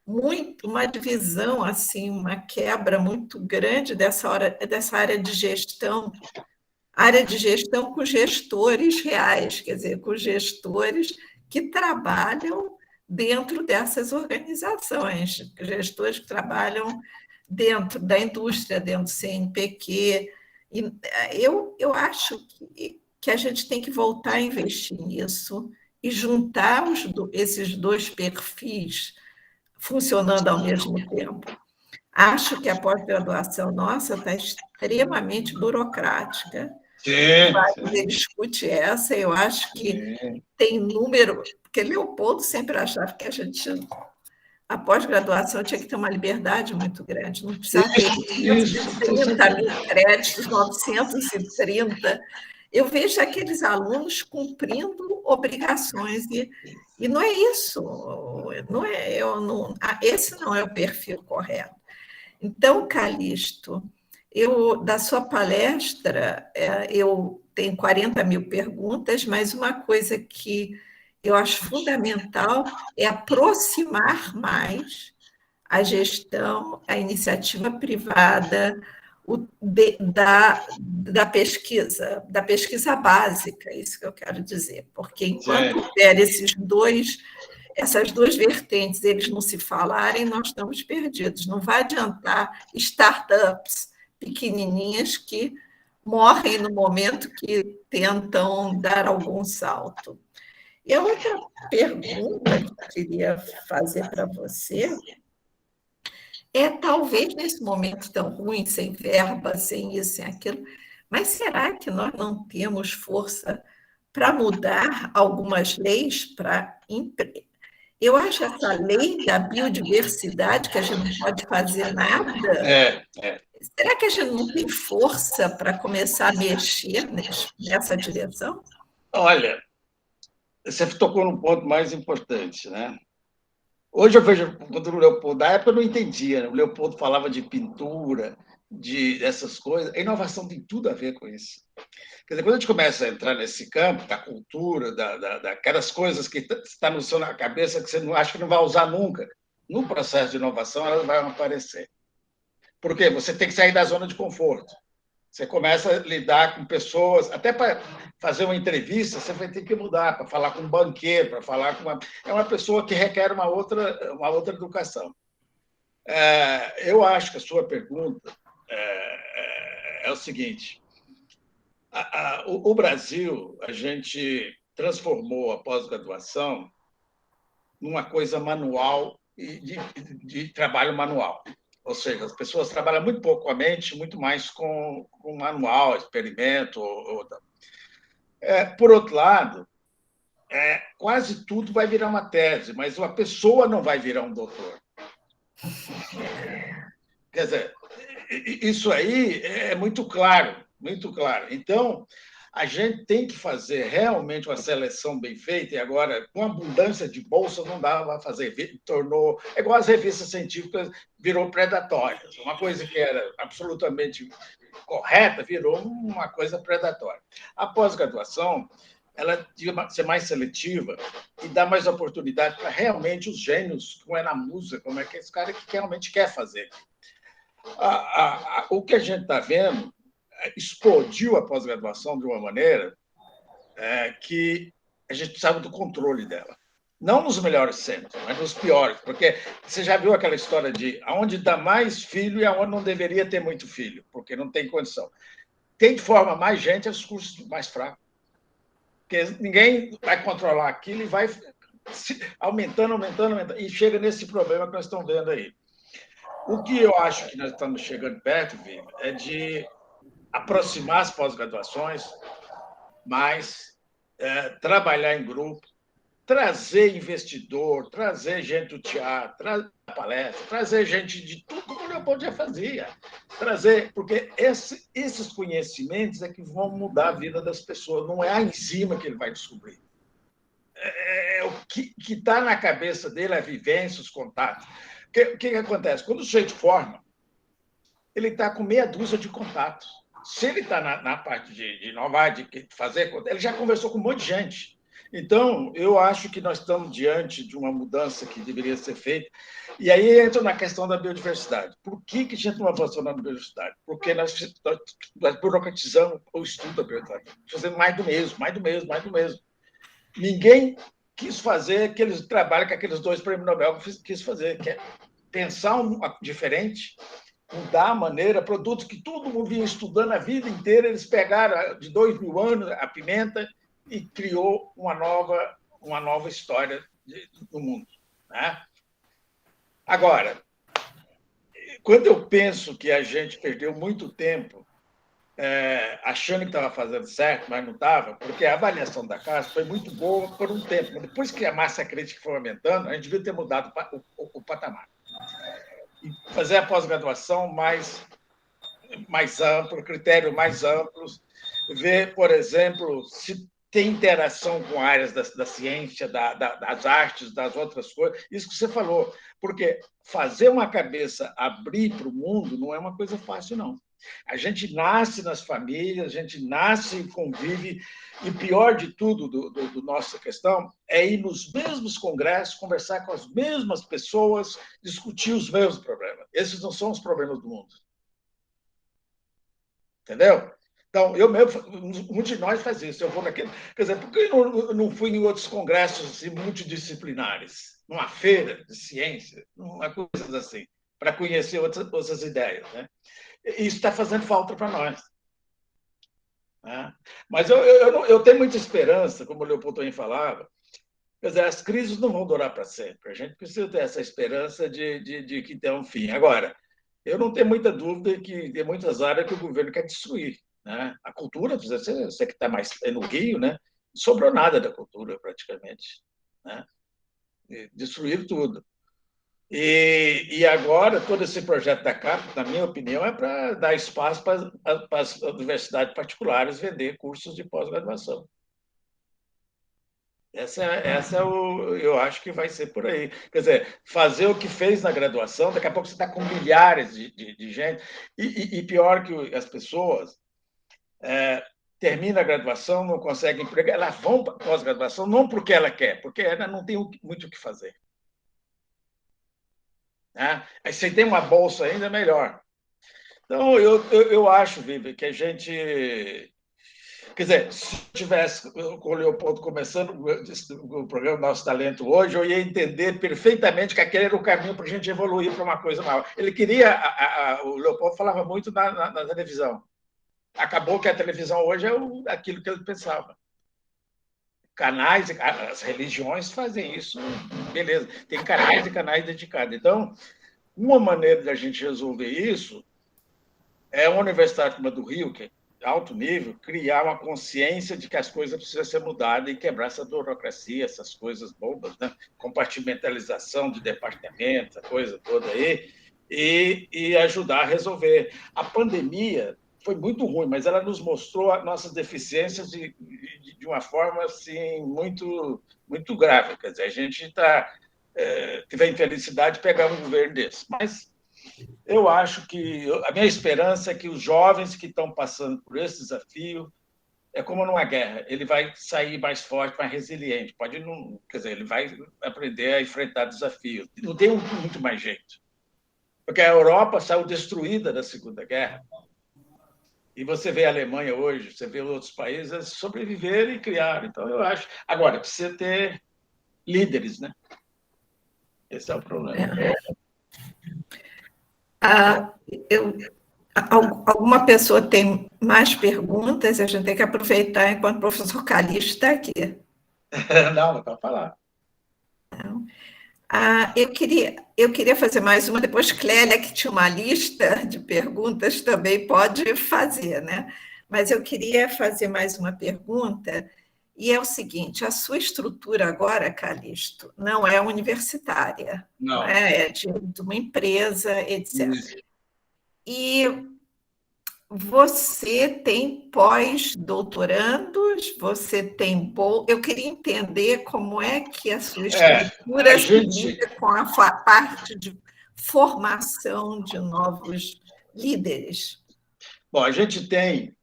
uma divisão, assim, uma quebra muito grande dessa área de gestão com gestores reais, quer dizer, com gestores que trabalham dentro dessas organizações, gestores que trabalham dentro da indústria, dentro do CNPq. E eu acho que a gente tem que voltar a investir nisso e juntar esses dois perfis funcionando ao mesmo tempo. Acho que a pós-graduação nossa está extremamente burocrática. Ele discute essa, eu acho que tem número, porque Leopoldo sempre achava que a pós-graduação tinha que ter uma liberdade muito grande, não precisava ter 530 mil créditos, 930. Eu vejo aqueles alunos cumprindo obrigações, e não é isso, não é, esse não é o perfil correto. Então, Calixto, da sua palestra, eu tenho 40 mil perguntas, mas uma coisa que eu acho fundamental é aproximar mais a gestão, a iniciativa privada da pesquisa básica, isso que eu quero dizer, porque enquanto houver essas duas vertentes, eles não se falarem, nós estamos perdidos. Não vai adiantar startups pequenininhas que morrem no momento que tentam dar algum salto. E a outra pergunta que eu queria fazer para você talvez nesse momento tão ruim, sem verba, sem isso, sem aquilo, mas será que nós não temos força para mudar algumas leis para... Eu acho essa lei da biodiversidade, que a gente não pode fazer nada. Será que a gente não tem força para começar a mexer nessa direção? Olha, você tocou num ponto mais importante, né? Hoje eu vejo, quando o Leopoldo, na época eu não entendia, né? O Leopoldo falava de pintura, dessas coisas. A inovação tem tudo a ver com isso. Quer dizer, quando a gente começa a entrar nesse campo da cultura, daquelas coisas que estão no na cabeça que você não acha que não vai usar nunca, no processo de inovação elas vão aparecer. Por quê? Você tem que sair da zona de conforto. Você começa a lidar com pessoas, até para fazer uma entrevista, você vai ter que mudar, para falar com um banqueiro, para falar com uma pessoa que requer uma outra educação. Eu acho que a sua pergunta é o seguinte: o Brasil, a gente transformou a pós-graduação numa coisa manual e de trabalho manual. Ou seja, as pessoas trabalham muito pouco com a mente, muito mais com manual, experimento. Por outro lado, quase tudo vai virar uma tese, mas uma pessoa não vai virar um doutor. Quer dizer, isso aí é muito claro, muito claro. Então, a gente tem que fazer realmente uma seleção bem feita, e agora, com abundância de bolsa, não dá para fazer. É igual as revistas científicas, virou predatórias. Uma coisa que era absolutamente correta virou uma coisa predatória. A pós-graduação, ela devia ser mais seletiva e dar mais oportunidade para realmente os gênios, como é na música, como é que esse cara que realmente quer fazer. O que a gente está vendo explodiu a pós-graduação de uma maneira que a gente precisava do controle dela. Não nos melhores centros, mas nos piores, porque você já viu aquela história de aonde dá mais filho e aonde não deveria ter muito filho, porque não tem condição. Quem forma mais gente é os cursos mais fracos, porque ninguém vai controlar aquilo e vai aumentando, e chega nesse problema que nós estamos vendo aí. O que eu acho que nós estamos chegando perto, Viva, é de aproximar as pós-graduações, mas trabalhar em grupo, trazer investidor, trazer gente do teatro, trazer palestra, trazer gente de tudo, como o Leopoldo já fazia. Porque esses conhecimentos é que vão mudar a vida das pessoas, não é a enzima que ele vai descobrir. O que está na cabeça dele, a vivência, os contatos. O que acontece? Quando o sujeito forma, ele está com meia dúzia de contatos. Se ele está na parte de inovar, de fazer, ele já conversou com um monte de gente. Então, eu acho que nós estamos diante de uma mudança que deveria ser feita. E aí entra na questão da biodiversidade. Por que a gente não avançou na biodiversidade? Porque nós burocratizamos o estudo da biodiversidade. Fazendo mais do mesmo, mais do mesmo, mais do mesmo. Ninguém quis fazer aqueles trabalhos que aqueles 2 prêmios Nobel quis fazer, que é pensar diferente, mudar a maneira, produtos que todo mundo vinha estudando a vida inteira, eles pegaram de 2.000 anos a pimenta e criou uma nova história do mundo. Né? Agora, quando eu penso que a gente perdeu muito tempo achando que estava fazendo certo, mas não estava, porque a avaliação da Casa foi muito boa por um tempo. Mas depois que a massa crítica foi aumentando, a gente devia ter mudado o patamar. E fazer a pós-graduação mais amplo, critérios mais amplos, ver, por exemplo, se tem interação com áreas da ciência, das artes, das outras coisas. Isso que você falou, porque fazer uma cabeça abrir para o mundo não é uma coisa fácil, não. A gente nasce nas famílias, a gente nasce e convive, e pior de tudo do nossa questão é ir nos mesmos congressos, conversar com as mesmas pessoas, discutir os mesmos problemas. Esses não são os problemas do mundo. Entendeu? Então, eu mesmo, muitos de nós faz isso. Eu vou naquele. Quer dizer, por que eu não fui em outros congressos assim, multidisciplinares? Numa feira de ciência, uma coisa assim, para conhecer outras ideias. Né? Isso está fazendo falta para nós. Né? Mas eu tenho muita esperança, como o Leopoldo também falava. Quer dizer, as crises não vão durar para sempre. A gente precisa ter essa esperança de que tem um fim. Agora, eu não tenho muita dúvida que tem muitas áreas que o governo quer destruir. Né? A cultura, você que está mais no Rio, né? Não sobrou nada da cultura, praticamente. Né? Destruíram tudo. E agora, todo esse projeto da CAP, na minha opinião, é para dar espaço para as universidades particulares vender cursos de pós-graduação. Eu acho que vai ser por aí. Quer dizer, fazer o que fez na graduação, daqui a pouco você está com milhares de gente, e pior que as pessoas terminam a graduação, não conseguem emprego, elas vão para a pós-graduação não porque ela quer, porque ela não tem muito o que fazer. Né? Aí você tem uma bolsa ainda, melhor. Então, eu acho, Vivi, que a gente... Quer dizer, se eu tivesse com o Leopoldo começando o programa Nosso Talento hoje, eu ia entender perfeitamente que aquele era o caminho para a gente evoluir para uma coisa maior. Ele queria... o Leopoldo falava muito na televisão. Acabou que a televisão hoje é aquilo que ele pensava. Canais, as religiões fazem isso, beleza. Tem canais e canais dedicados. Então, uma maneira de a gente resolver isso é uma universidade como a do Rio, que alto nível, criar uma consciência de que as coisas precisam ser mudadas e quebrar essa burocracia, essas coisas bobas, né? Compartimentalização de departamentos, a coisa toda aí, e ajudar a resolver. A pandemia foi muito ruim, mas ela nos mostrou as nossas deficiências de uma forma assim, muito, muito grave. Quer dizer, a gente teve a infelicidade de pegar um governo desse. Mas eu acho que a minha esperança é que os jovens que estão passando por esse desafio, é como numa guerra, ele vai sair mais forte, mais resiliente. Pode não, quer dizer, ele vai aprender a enfrentar desafios. Não tem muito mais jeito. Porque a Europa saiu destruída da Segunda Guerra. E você vê a Alemanha hoje, você vê outros países sobreviverem e criar. Então, eu acho... Agora, precisa ter líderes, né? Esse é o problema. Alguma pessoa tem mais perguntas? A gente tem que aproveitar enquanto o professor Calixto está aqui. Não para falar. Não. Eu queria fazer mais uma, depois Clélia, que tinha uma lista de perguntas, também pode fazer, né? Mas eu queria fazer mais uma pergunta, e é o seguinte: a sua estrutura agora, Calixto, não é universitária, não é de uma empresa, etc. Isso. E você tem pós-doutorandos, você tem eu queria entender como é que a sua estrutura se liga com a parte de formação de novos líderes. Bom, a gente tem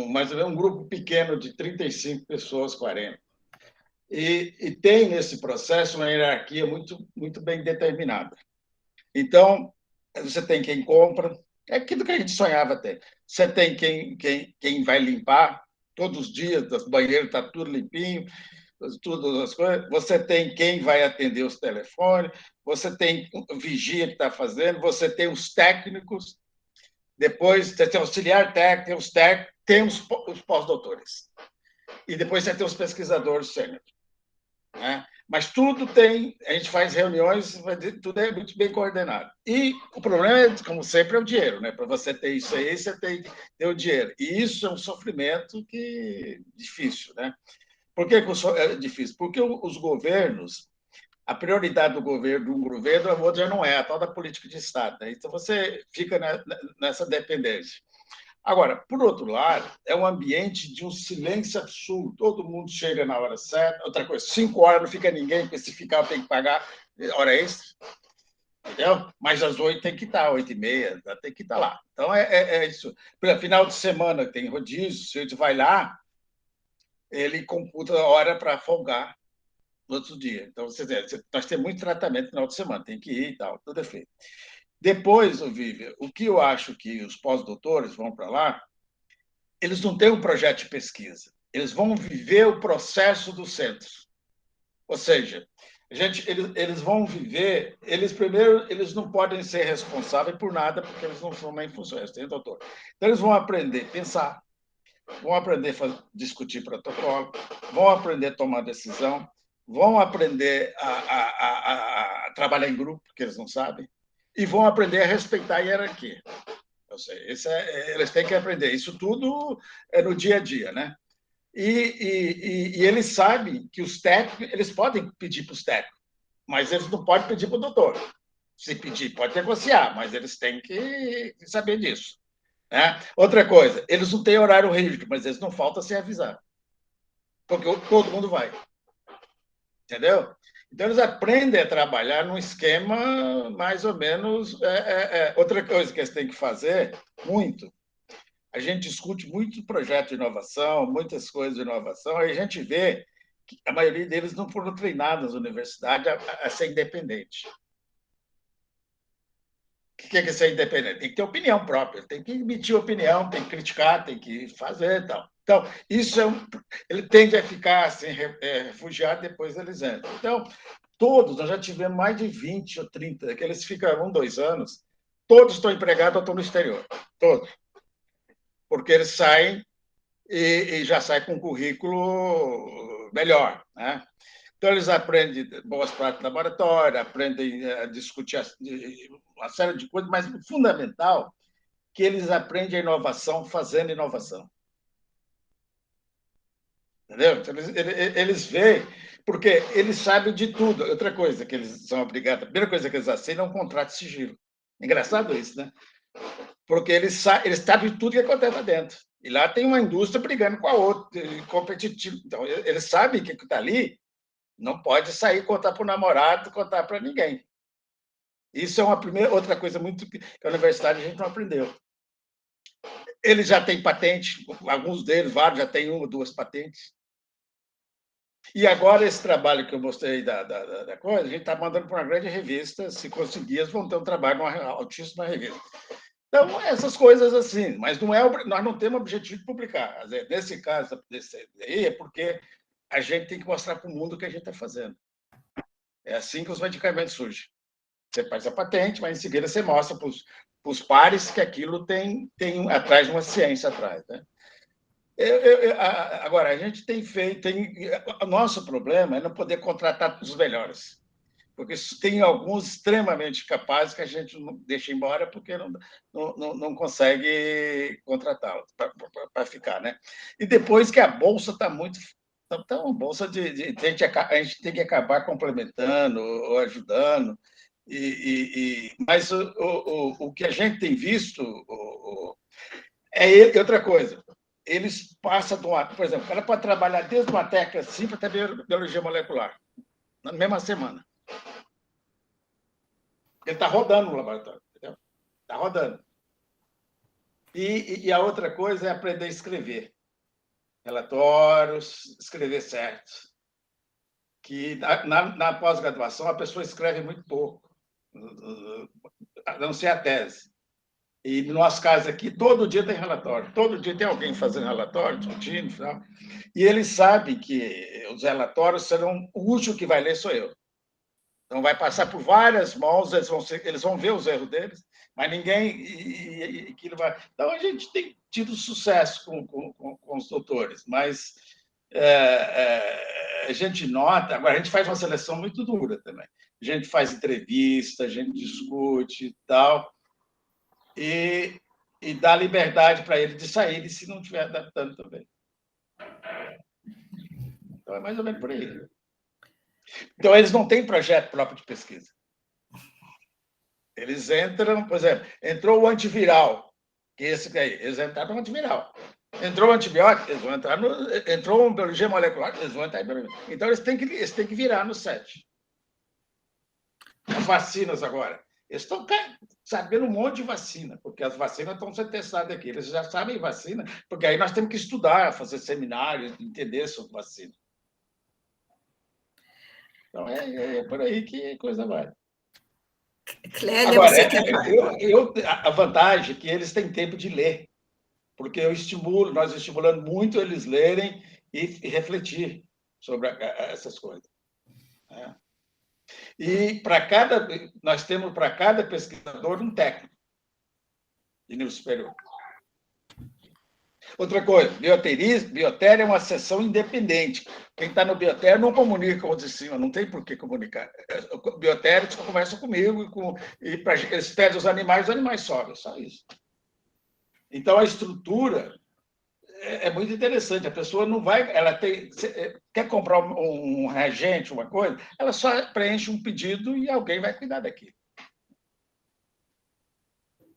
mais ou menos um grupo pequeno de 35 pessoas, 40. E tem nesse processo uma hierarquia muito, muito bem determinada. Então, você tem quem compra, é aquilo que a gente sonhava até. Você tem quem vai limpar todos os dias, os banheiros está tudo limpinho, todas as coisas. Você tem quem vai atender os telefones, você tem vigia que está fazendo, você tem os técnicos, depois você tem auxiliar técnico, tem os pós-doutores. E depois você tem os pesquisadores sênior. Né? Mas tudo tem, a gente faz reuniões, tudo é muito bem coordenado. E o problema, como sempre, é o dinheiro, né? Para você ter isso aí, você tem que ter o dinheiro. E isso é um sofrimento que difícil, né? Por que é difícil? Porque os governos, a prioridade do governo, de um governo, o outro já não é, a tal da política de Estado. Né? Então, você fica nessa dependência. Agora, por outro lado, é um ambiente de um silêncio absurdo. Todo mundo chega na hora certa. Outra coisa, 5 horas não fica ninguém, porque se ficar tem que pagar hora extra. Entendeu? Mas às 8 tem que estar, 8h30, tem que estar lá. Então, é isso. Pelo final de semana tem rodízio, se a gente vai lá, ele computa a hora para folgar no outro dia. Então, nós temos muito tratamento no final de semana, tem que ir e tal, tudo é feito. Depois, Vivian, o que eu acho que os pós-doutores vão para lá, eles não têm um projeto de pesquisa, eles vão viver o processo do centro. Ou seja, eles vão viver, eles não podem ser responsáveis por nada, porque eles não são nem funcionários, tem doutor. Então, eles vão aprender a pensar, vão aprender a discutir protocolo, vão aprender a tomar decisão, vão aprender a trabalhar em grupo, porque eles não sabem, e vão aprender a respeitar a hierarquia. Eles têm que aprender. Isso tudo é no dia a dia, né? E eles sabem que os técnicos, eles podem pedir para os técnicos, mas eles não podem pedir para o doutor. Se pedir, pode negociar, mas eles têm que saber disso. Né? Outra coisa, eles não têm horário rígido, mas eles não faltam sem avisar. Porque todo mundo vai. Entendeu? Então, eles aprendem a trabalhar num esquema mais ou menos. Outra coisa que eles têm que fazer, muito, a gente discute muito projeto de inovação, muitas coisas de inovação, e a gente vê que a maioria deles não foram treinados na universidade a ser independente. O que é ser independente? Tem que ter opinião própria, tem que emitir opinião, tem que criticar, tem que fazer e tal. Então, isso ele tende a ficar assim, refugiado, depois eles entram. Então, todos, nós já tivemos mais de 20 ou 30, que eles ficam 1, 2 anos, todos estão empregados ou estão no exterior, todos. Porque eles saem e já saem com um currículo melhor, né? Então, eles aprendem boas práticas de laboratório, aprendem a discutir uma série de coisas, mas o fundamental é que eles aprendem a inovação fazendo inovação. Entendeu? Então, eles veem, porque eles sabem de tudo. Outra coisa que eles são obrigados, a primeira coisa que eles assinam é um contrato de sigilo. Engraçado isso, né? Porque eles sabem tudo que acontece lá dentro. E lá tem uma indústria brigando com a outra, competitiva. Então, eles sabem que está ali não pode sair, contar para o namorado, contar para ninguém. Isso é outra coisa muito que a universidade a gente não aprendeu. Eles já têm patente, alguns deles, vários, já têm 1 ou 2 patentes. E agora, esse trabalho que eu mostrei da coisa, a gente está mandando para uma grande revista, se conseguir, eles vão ter um trabalho numa altíssima revista. Então, essas coisas assim, mas nós não temos objetivo de publicar. Nesse caso, aí é porque a gente tem que mostrar para o mundo o que a gente está fazendo. É assim que os medicamentos surgem. Você faz a patente, mas em seguida você mostra para os pares que aquilo tem atrás de uma ciência atrás. Né? Agora, a gente tem feito. O nosso problema é não poder contratar os melhores, porque tem alguns extremamente capazes que a gente não deixa embora porque não consegue contratá-los para ficar. Né? E depois que a bolsa está muito. Então, a bolsa a gente tem que acabar complementando ou ajudando. Mas o que a gente tem visto é outra coisa. Eles passam por exemplo, o cara pode trabalhar desde uma técnica simples até biologia molecular, na mesma semana. Ele está rodando no laboratório, entendeu? Está rodando. E a outra coisa é aprender a escrever relatórios, escrever certo. Que na pós-graduação a pessoa escreve muito pouco, a não ser a tese. E no nosso caso aqui, todo dia tem relatório, todo dia tem alguém fazendo relatório, discutindo, tal. E eles sabem que os relatórios serão, o último que vai ler sou eu. Então, vai passar por várias mãos, eles vão ver os erros deles, mas ninguém. Então, a gente tem tido sucesso com os doutores, mas a gente nota, agora a gente faz uma seleção muito dura também. A gente faz entrevista, a gente discute e tal, e dá liberdade para ele de sair se não estiver adaptando também. Então, é mais ou menos por aí. Então, eles não têm projeto próprio de pesquisa. Eles entram, por exemplo, entrou o antiviral, que esse aí, eles entraram no antiviral. Entrou o antibiótico, eles vão entrar no... Entrou uma biologia molecular, eles vão entrar em biologia. Então, eles têm que virar no 7. As vacinas agora. Eles estão sabendo um monte de vacina, porque as vacinas estão sendo testadas aqui. Eles já sabem vacina, porque aí nós temos que estudar, fazer seminários, entender sobre vacina. Então, é por aí que a coisa vai. Clélia, agora, você quer... a vantagem é que eles têm tempo de ler, porque nós estimulando muito eles lerem e refletir sobre essas coisas. Né? E nós temos para cada pesquisador um técnico de nível superior. Outra coisa, Biotéria é uma seção independente. Quem está no Biotéria não comunica com os de cima, não tem por que comunicar. Biotéria só conversa comigo e para eles pedem os animais sobem, só isso. Então, a estrutura é muito interessante. A pessoa não vai... quer comprar um reagente, uma coisa, ela só preenche um pedido e alguém vai cuidar daquilo.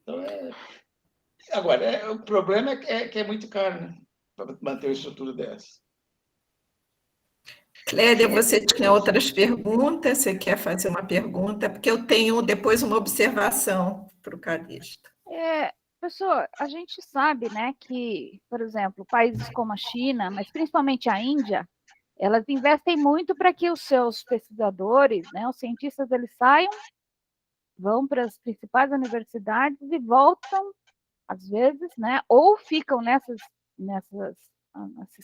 Então, agora, o problema é que é muito caro, né? Para manter uma estrutura dessa. Clélia, você tinha outras perguntas? Você quer fazer uma pergunta? Porque eu tenho depois uma observação para o Calixto. Professor, a gente sabe, né, que, por exemplo, países como a China, mas principalmente a Índia, elas investem muito para que os seus pesquisadores, né, os cientistas, eles saiam, vão para as principais universidades e voltam, às vezes, né, ou ficam nesses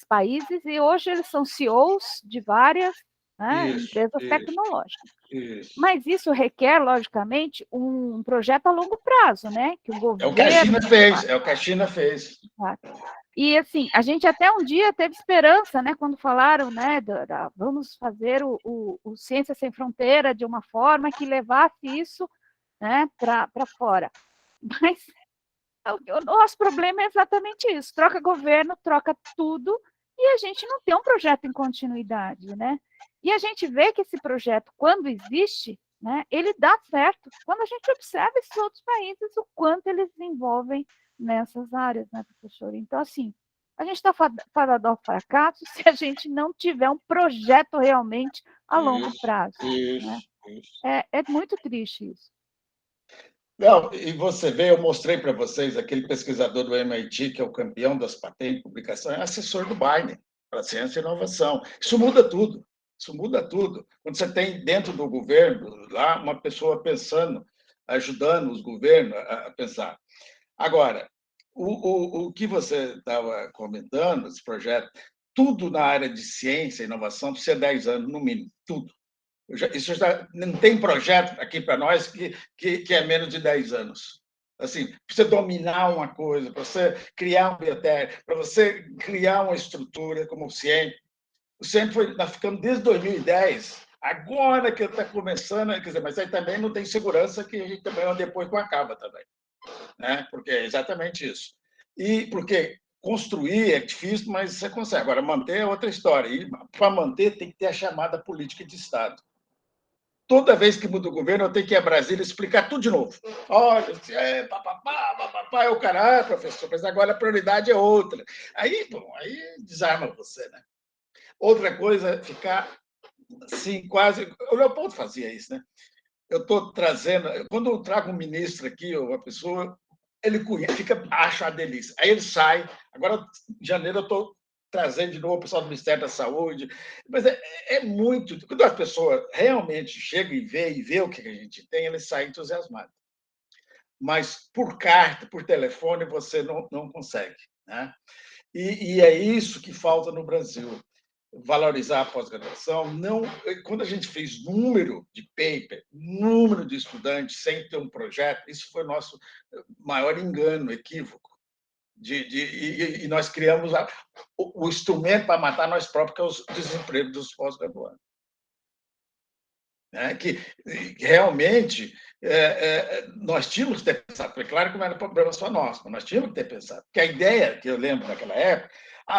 países, e hoje eles são CEOs de várias, né, empresas tecnológicas. Isso. Mas isso requer, logicamente, um projeto a longo prazo, né? Que o governo... É o que a China fez, é o que a China fez. E, assim, a gente até um dia teve esperança, né? Quando falaram, né? Vamos fazer o Ciência Sem Fronteira de uma forma que levasse isso, né, para fora. Mas o nosso problema é exatamente isso. Troca governo, troca tudo, e a gente não tem um projeto em continuidade, né? E a gente vê que esse projeto, quando existe, né, ele dá certo. Quando a gente observa esses outros países, o quanto eles desenvolvem nessas áreas, né, professor? Então, assim, a gente está fadado ao fracasso se a gente não tiver um projeto realmente a longo prazo. Né? É muito triste isso. Não, e você vê, eu mostrei para vocês aquele pesquisador do MIT, que é o campeão das patentes de publicação, é assessor do Biden para ciência e inovação. Isso muda tudo. Isso muda tudo. Quando você tem dentro do governo lá uma pessoa pensando, ajudando os governos a pensar. Agora, o que você estava comentando, esse projeto, tudo na área de ciência e inovação precisa de 10 anos, no mínimo, tudo. Isso já não tem projeto aqui para nós que é menos de 10 anos. Assim, para você dominar uma coisa, para você criar um biotério, para você criar uma estrutura como o CIEM. O CIEM está ficando desde 2010, agora que está começando, quer dizer, mas aí também não tem segurança que a gente também depois acaba também. Né? Porque é exatamente isso. E porque construir é difícil, mas você consegue. Agora, manter é outra história. E para manter, tem que ter a chamada política de Estado. Toda vez que muda o governo, eu tenho que ir a Brasília explicar tudo de novo. Olha, papapá, é o cara, professor, mas agora a prioridade é outra. Aí desarma você, né? Outra coisa é ficar assim, quase... O Leopoldo fazia isso, né? Eu estou trazendo... Quando eu trago um ministro aqui, ou uma pessoa, ele acha uma delícia. Aí ele sai. Agora, em janeiro, eu estou trazendo de novo o pessoal do Ministério da Saúde. Mas é muito... Quando as pessoas realmente chegam e vê o que a gente tem, eles saem entusiasmados. Mas por carta, por telefone, você não consegue. Né? E é isso que falta no Brasil. Valorizar a pós-graduação. Quando a gente fez número de paper, número de estudantes, sem ter um projeto, isso foi o nosso maior engano, equívoco. E nós criamos o instrumento para matar nós próprios, que é o desemprego dos pós-graduandos. Né? Que realmente nós tínhamos que ter pensado, foi claro que não era problema só nosso, mas nós tínhamos que ter pensado, porque a ideia que eu lembro naquela época,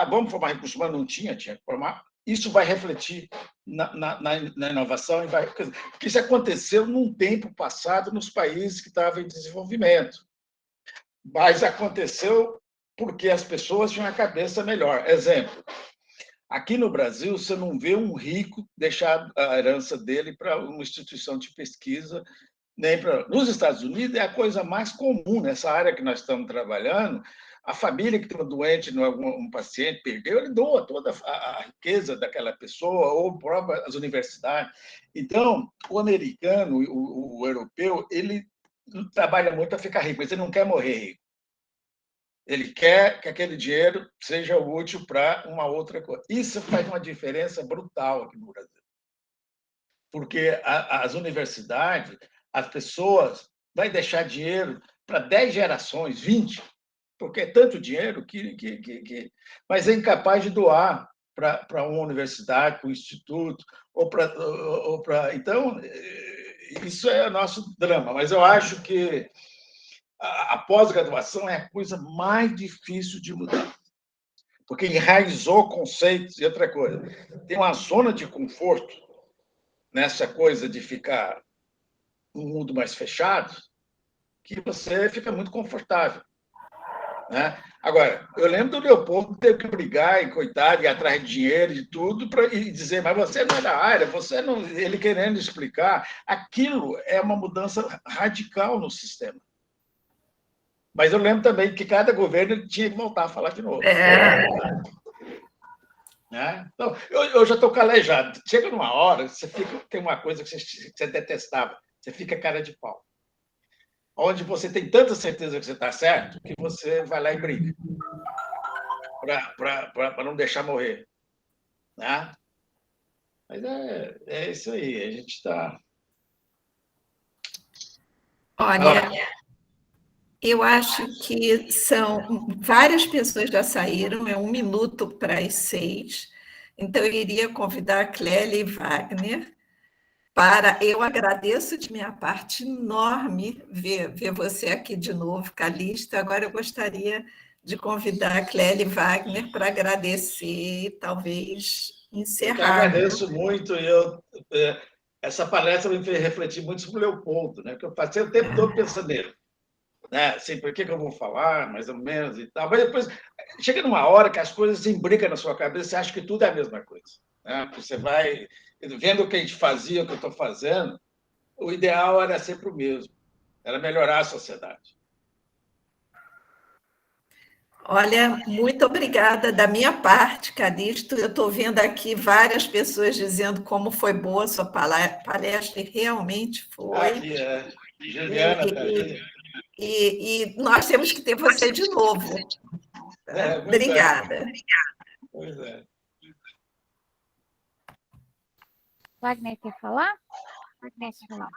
vamos formar recursos humanos, não tinha que formar, isso vai refletir na inovação, porque isso aconteceu num tempo passado nos países que estavam em desenvolvimento, mas aconteceu porque as pessoas tinham a cabeça melhor. Exemplo, aqui no Brasil, você não vê um rico deixar a herança dele para uma instituição de pesquisa, nem para... Nos Estados Unidos, é a coisa mais comum nessa área que nós estamos trabalhando. A família que tem um doente, um paciente perdeu, ele doa toda a riqueza daquela pessoa, ou próprio as universidades. Então, o americano, o europeu, ele trabalha muito para ficar rico, mas ele não quer morrer rico. Ele quer que aquele dinheiro seja útil para uma outra coisa. Isso faz uma diferença brutal aqui no Brasil. Porque as universidades, as pessoas vão deixar dinheiro para 10 gerações, 20, porque é tanto dinheiro mas é incapaz de doar para uma universidade, para um instituto, Então, isso é o nosso drama. Mas eu acho que a pós-graduação é a coisa mais difícil de mudar, porque enraizou conceitos. E outra coisa, tem uma zona de conforto nessa coisa de ficar num mundo mais fechado, que você fica muito confortável. Né? Agora, eu lembro do Leopoldo ter que brigar, e coitado, ir atrás de dinheiro e tudo, e dizer, mas você não é da área, você não... Ele querendo explicar. Aquilo é uma mudança radical no sistema. Mas eu lembro também que cada governo tinha que voltar a falar de novo. Né? Então, eu já estou calejado. Chega numa hora, tem uma coisa que você detestava, você fica cara de pau. Onde você tem tanta certeza que você está certo, que você vai lá e briga. Para não deixar morrer. Né? Mas é isso aí, a gente está... Olha... Eu acho que são várias pessoas já saíram, é 1 minuto para as 6. Então, eu iria convidar a Clélia e Wagner para... Eu agradeço de minha parte enorme ver você aqui de novo, Calixto. Agora, eu gostaria de convidar a Clélia e Wagner para agradecer e talvez encerrar. Eu agradeço muito. Essa palestra me fez refletir muito sobre o Leopoldo, né? Porque eu passei o tempo todo pensando nele. Né? Assim, por que eu vou falar, mais ou menos, e tal. Mas depois, chega numa hora que as coisas se imbricam na sua cabeça, você acha que tudo é a mesma coisa. Né? Você vai vendo o que a gente fazia, o que eu estou fazendo, o ideal era sempre o mesmo, era melhorar a sociedade. Olha, muito obrigada da minha parte, Calixto. Eu estou vendo aqui várias pessoas dizendo como foi boa a sua palestra, e realmente foi. Aqui é. Juliana está ali. E nós temos que ter você de novo. Obrigada. Pois é. Wagner quer falar? Posso falar?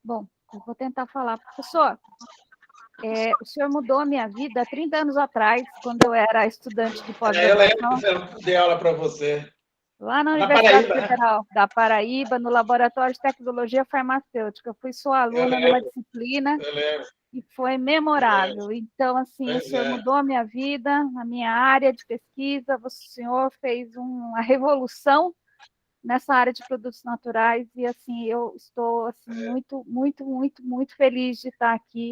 Bom, eu vou tentar falar. Professor, o senhor mudou a minha vida há 30 anos atrás, quando eu era estudante de pós-graduação. Eu dei aula para você. Lá na Universidade Federal da Paraíba, no Laboratório de Tecnologia Farmacêutica. Eu fui sua aluna numa disciplina e foi memorável. Então, assim, o senhor mudou a minha vida, a minha área de pesquisa, o senhor fez uma revolução nessa área de produtos naturais e, assim, eu estou assim, muito, muito, muito, muito feliz de estar aqui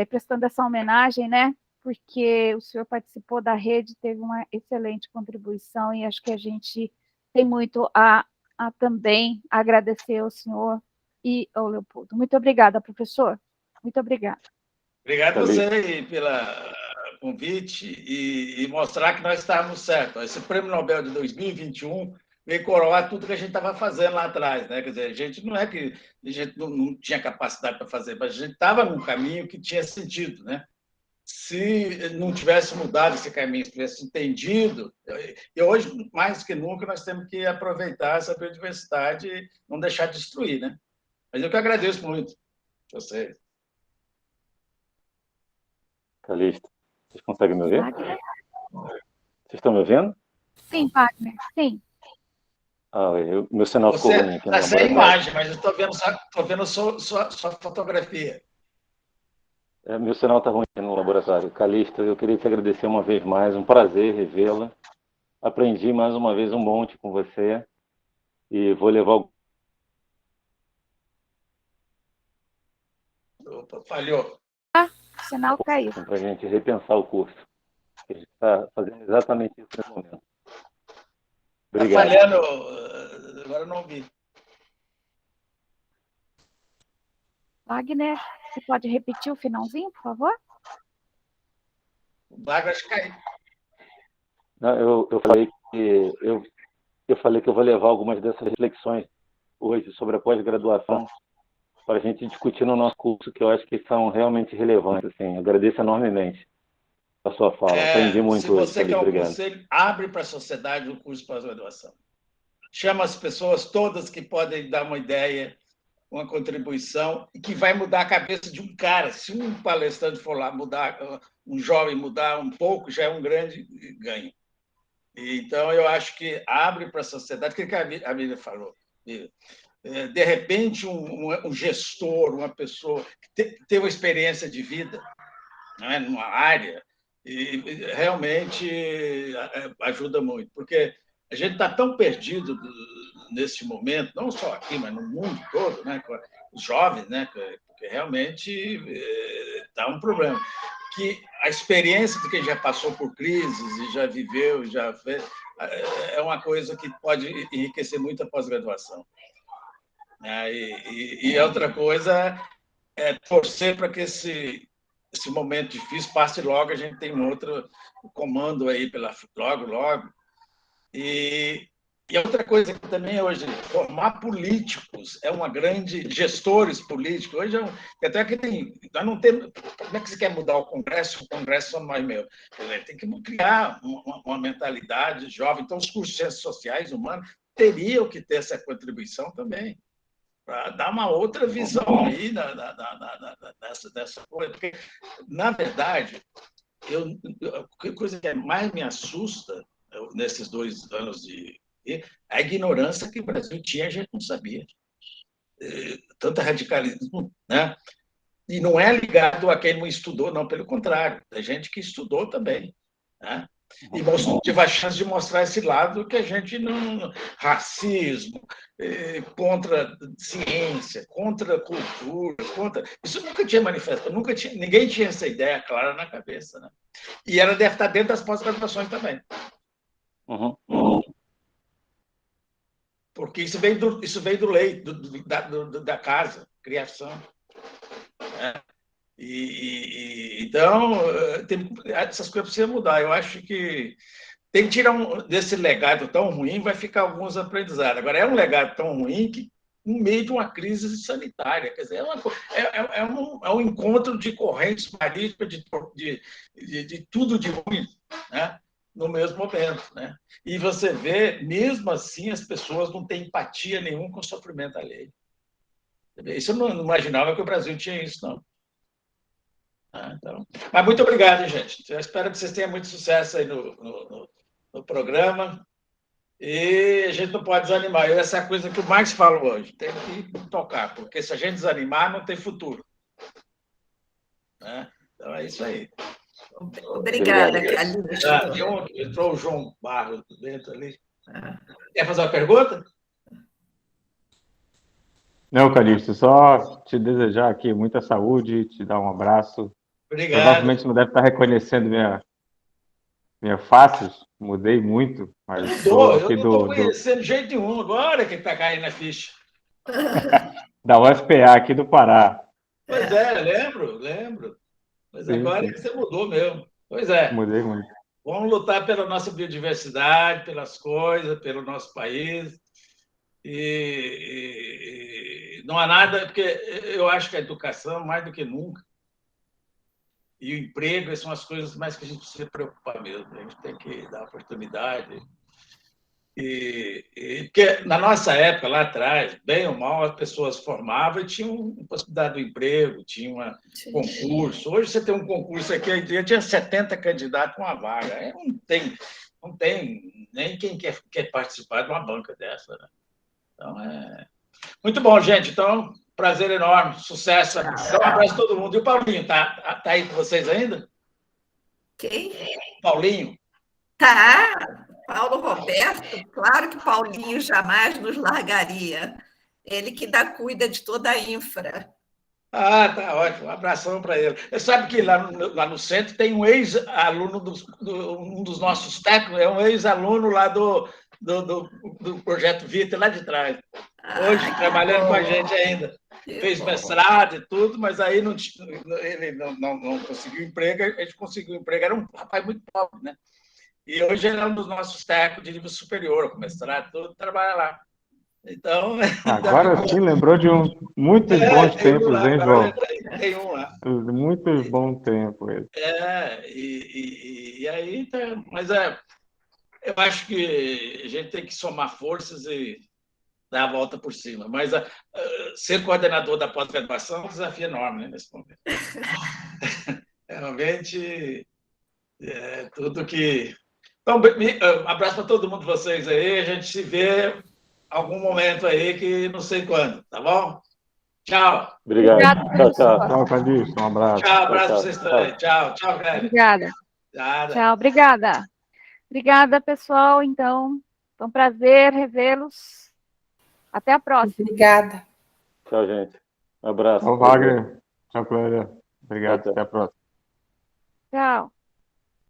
prestando essa homenagem, né? Porque o senhor participou da rede, teve uma excelente contribuição e acho que a gente tem muito a também agradecer ao senhor e ao Leopoldo. Muito obrigada, professor. Muito obrigada. Obrigado a você pelo convite e mostrar que nós estávamos certos. Esse Prêmio Nobel de 2021 veio coroar tudo que a gente estava fazendo lá atrás. Né? Quer dizer, a gente não é que a gente não tinha capacidade para fazer, mas a gente estava num caminho que tinha sentido. Né? Se não tivesse mudado esse caminho, se tivesse entendido, e hoje, mais que nunca, nós temos que aproveitar essa biodiversidade e não deixar de destruir. Né? Mas eu que agradeço muito a vocês. Calixto, vocês conseguem me ouvir? Wagner? Vocês estão me ouvindo? Sim, Wagner, sim. Meu sinal ficou ruim aqui no Você está sem laboratório. imagem, mas eu estou vendo sua fotografia. Meu sinal está ruim aqui no laboratório. Calixto, eu queria te agradecer uma vez mais, um prazer revê-la. Aprendi mais uma vez um monte com você e vou levar o... Opa, falhou. O sinal caiu. para a gente repensar o curso. A gente está fazendo exatamente isso nesse momento. Obrigado. Está falhando, agora eu não vi. Wagner, você pode repetir o finalzinho, por favor? O Wagner acho que caiu. Não, eu falei que eu vou levar algumas dessas reflexões hoje sobre a pós-graduação para a gente discutir no nosso curso, que eu acho que são realmente relevantes. Assim, agradeço enormemente a sua fala. Aprendi muito se você hoje. quer um Obrigado. conselho, abre para a sociedade o curso de pós-graduação. Chama as pessoas todas que podem dar uma ideia, uma contribuição, e que vai mudar a cabeça de um cara. Se um palestrante for lá mudar, um jovem mudar um pouco, já é um grande ganho. Então, eu acho que abre para a sociedade. O que a Miriam falou? De repente, um gestor, uma pessoa que tem uma experiência de vida, né, numa área, e realmente ajuda muito, porque a gente está tão perdido nesse momento, não só aqui, mas no mundo todo, né, com os jovens, né, porque realmente está um problema. Que a experiência de quem já passou por crises e já viveu, já fez, é uma coisa que pode enriquecer muito a pós-graduação. E outra coisa é torcer para que esse momento difícil passe logo, a gente tem um outro comando aí logo. E outra coisa que também hoje, formar políticos é uma grande... Gestores políticos. Hoje até que nós não temos... Como é que você quer mudar o Congresso? O Congresso somos nós mesmos. Tem que criar uma mentalidade jovem. Então, os cursos de ciências sociais, humanas, teriam que ter essa contribuição também, para dar uma outra visão aí dessa coisa. Porque, na verdade, a coisa que mais me assusta nesses 2 anos é a ignorância que o Brasil tinha, a gente não sabia. Tanto radicalismo, né? E não é ligado a quem não estudou, não, pelo contrário, tem gente que estudou também, né? E tive a chance de mostrar esse lado que a gente não... Racismo, contra ciência, contra cultura, isso nunca tinha manifestado, ninguém tinha essa ideia clara na cabeça, né? E ela deve estar dentro das pós-graduações também. Uhum. Porque isso veio do leito, da casa, criação. Né? Então, essas coisas precisam mudar. Eu acho que tem que tirar desse legado tão ruim, vai ficar alguns aprendizados. Agora, é um legado tão ruim que, no meio de uma crise sanitária, quer dizer, é um encontro de correntes marítimas, de tudo de ruim, né? No mesmo momento, né? E você vê, mesmo assim, as pessoas não têm empatia nenhuma com o sofrimento alheio. Isso eu não imaginava que o Brasil tinha isso, não. Então, mas muito obrigado, gente. Eu espero que vocês tenham muito sucesso aí no programa. E a gente não pode desanimar. Essa é a coisa que eu mais falo hoje. Tem que tocar, porque se a gente desanimar, não tem futuro. Né? Então, é isso aí. Obrigada, Calixto. Entrou o João Barros dentro ali. Quer fazer uma pergunta? Não, Calixto, só te desejar aqui muita saúde, te dar um abraço. Obrigado. Provavelmente não deve estar reconhecendo minha face, mudei muito. Mas eu não estou conhecendo de jeito nenhum, agora que está caindo a ficha. Da UFPA, aqui do Pará. Pois é, lembro. Mas sim, agora sim. você mudou mesmo. Pois é. Mudei muito. Vamos lutar pela nossa biodiversidade, pelas coisas, pelo nosso país. E não há nada, porque eu acho que a educação, mais do que nunca, e o emprego são as coisas mais que a gente precisa preocupar mesmo. A gente tem que dar oportunidade. Porque na nossa época, lá atrás, bem ou mal, as pessoas formavam e tinham possibilidade do emprego, tinha um concurso. Hoje você tem um concurso aqui, eu tinha 70 candidatos com uma vaga. Não tem nem quem quer participar de uma banca dessa. Né? Então, muito bom, gente. Então, prazer enorme, sucesso. Um abraço a todo mundo. E o Paulinho, tá aí com vocês ainda? Quem? Paulinho. Tá. Paulo Roberto, claro que Paulinho jamais nos largaria. Ele que cuida de toda a infra. Tá ótimo. Um abração para ele. Você sabe que lá no centro tem um ex-aluno, um dos nossos técnicos, é um ex-aluno lá do Projeto Vita, lá de trás. Hoje, trabalhando com a gente ainda. Fez mestrado e tudo, mas aí ele não conseguiu emprego, a gente conseguiu emprego. Era um rapaz muito pobre, né? E hoje ele é um dos nossos técnicos de nível superior, com mestrado, tudo, trabalha lá. Então... Agora sim, lembrou de muitos bons tempos, hein, João? Tem um lá. Muito bom tempo. E aí... Mas eu acho que a gente tem que somar forças e dar a volta por cima. Mas ser coordenador da pós-graduação é um desafio enorme, né, nesse momento. Realmente, tudo que... Então, um abraço para todo mundo de vocês aí. A gente se vê algum momento aí que não sei quando, tá bom? Tchau. Obrigado. Tchau. Tchau, Calixto. Um abraço. Tchau, abraço para vocês também. Tchau, velho. Obrigada. Nada. Tchau, obrigada. Obrigada, pessoal. Então, foi um prazer revê-los. Até a próxima. Obrigada. Tchau, gente. Um abraço. Tchau, Wagner. Tchau, Clélia. Obrigado. Tchau. Até a próxima. Tchau.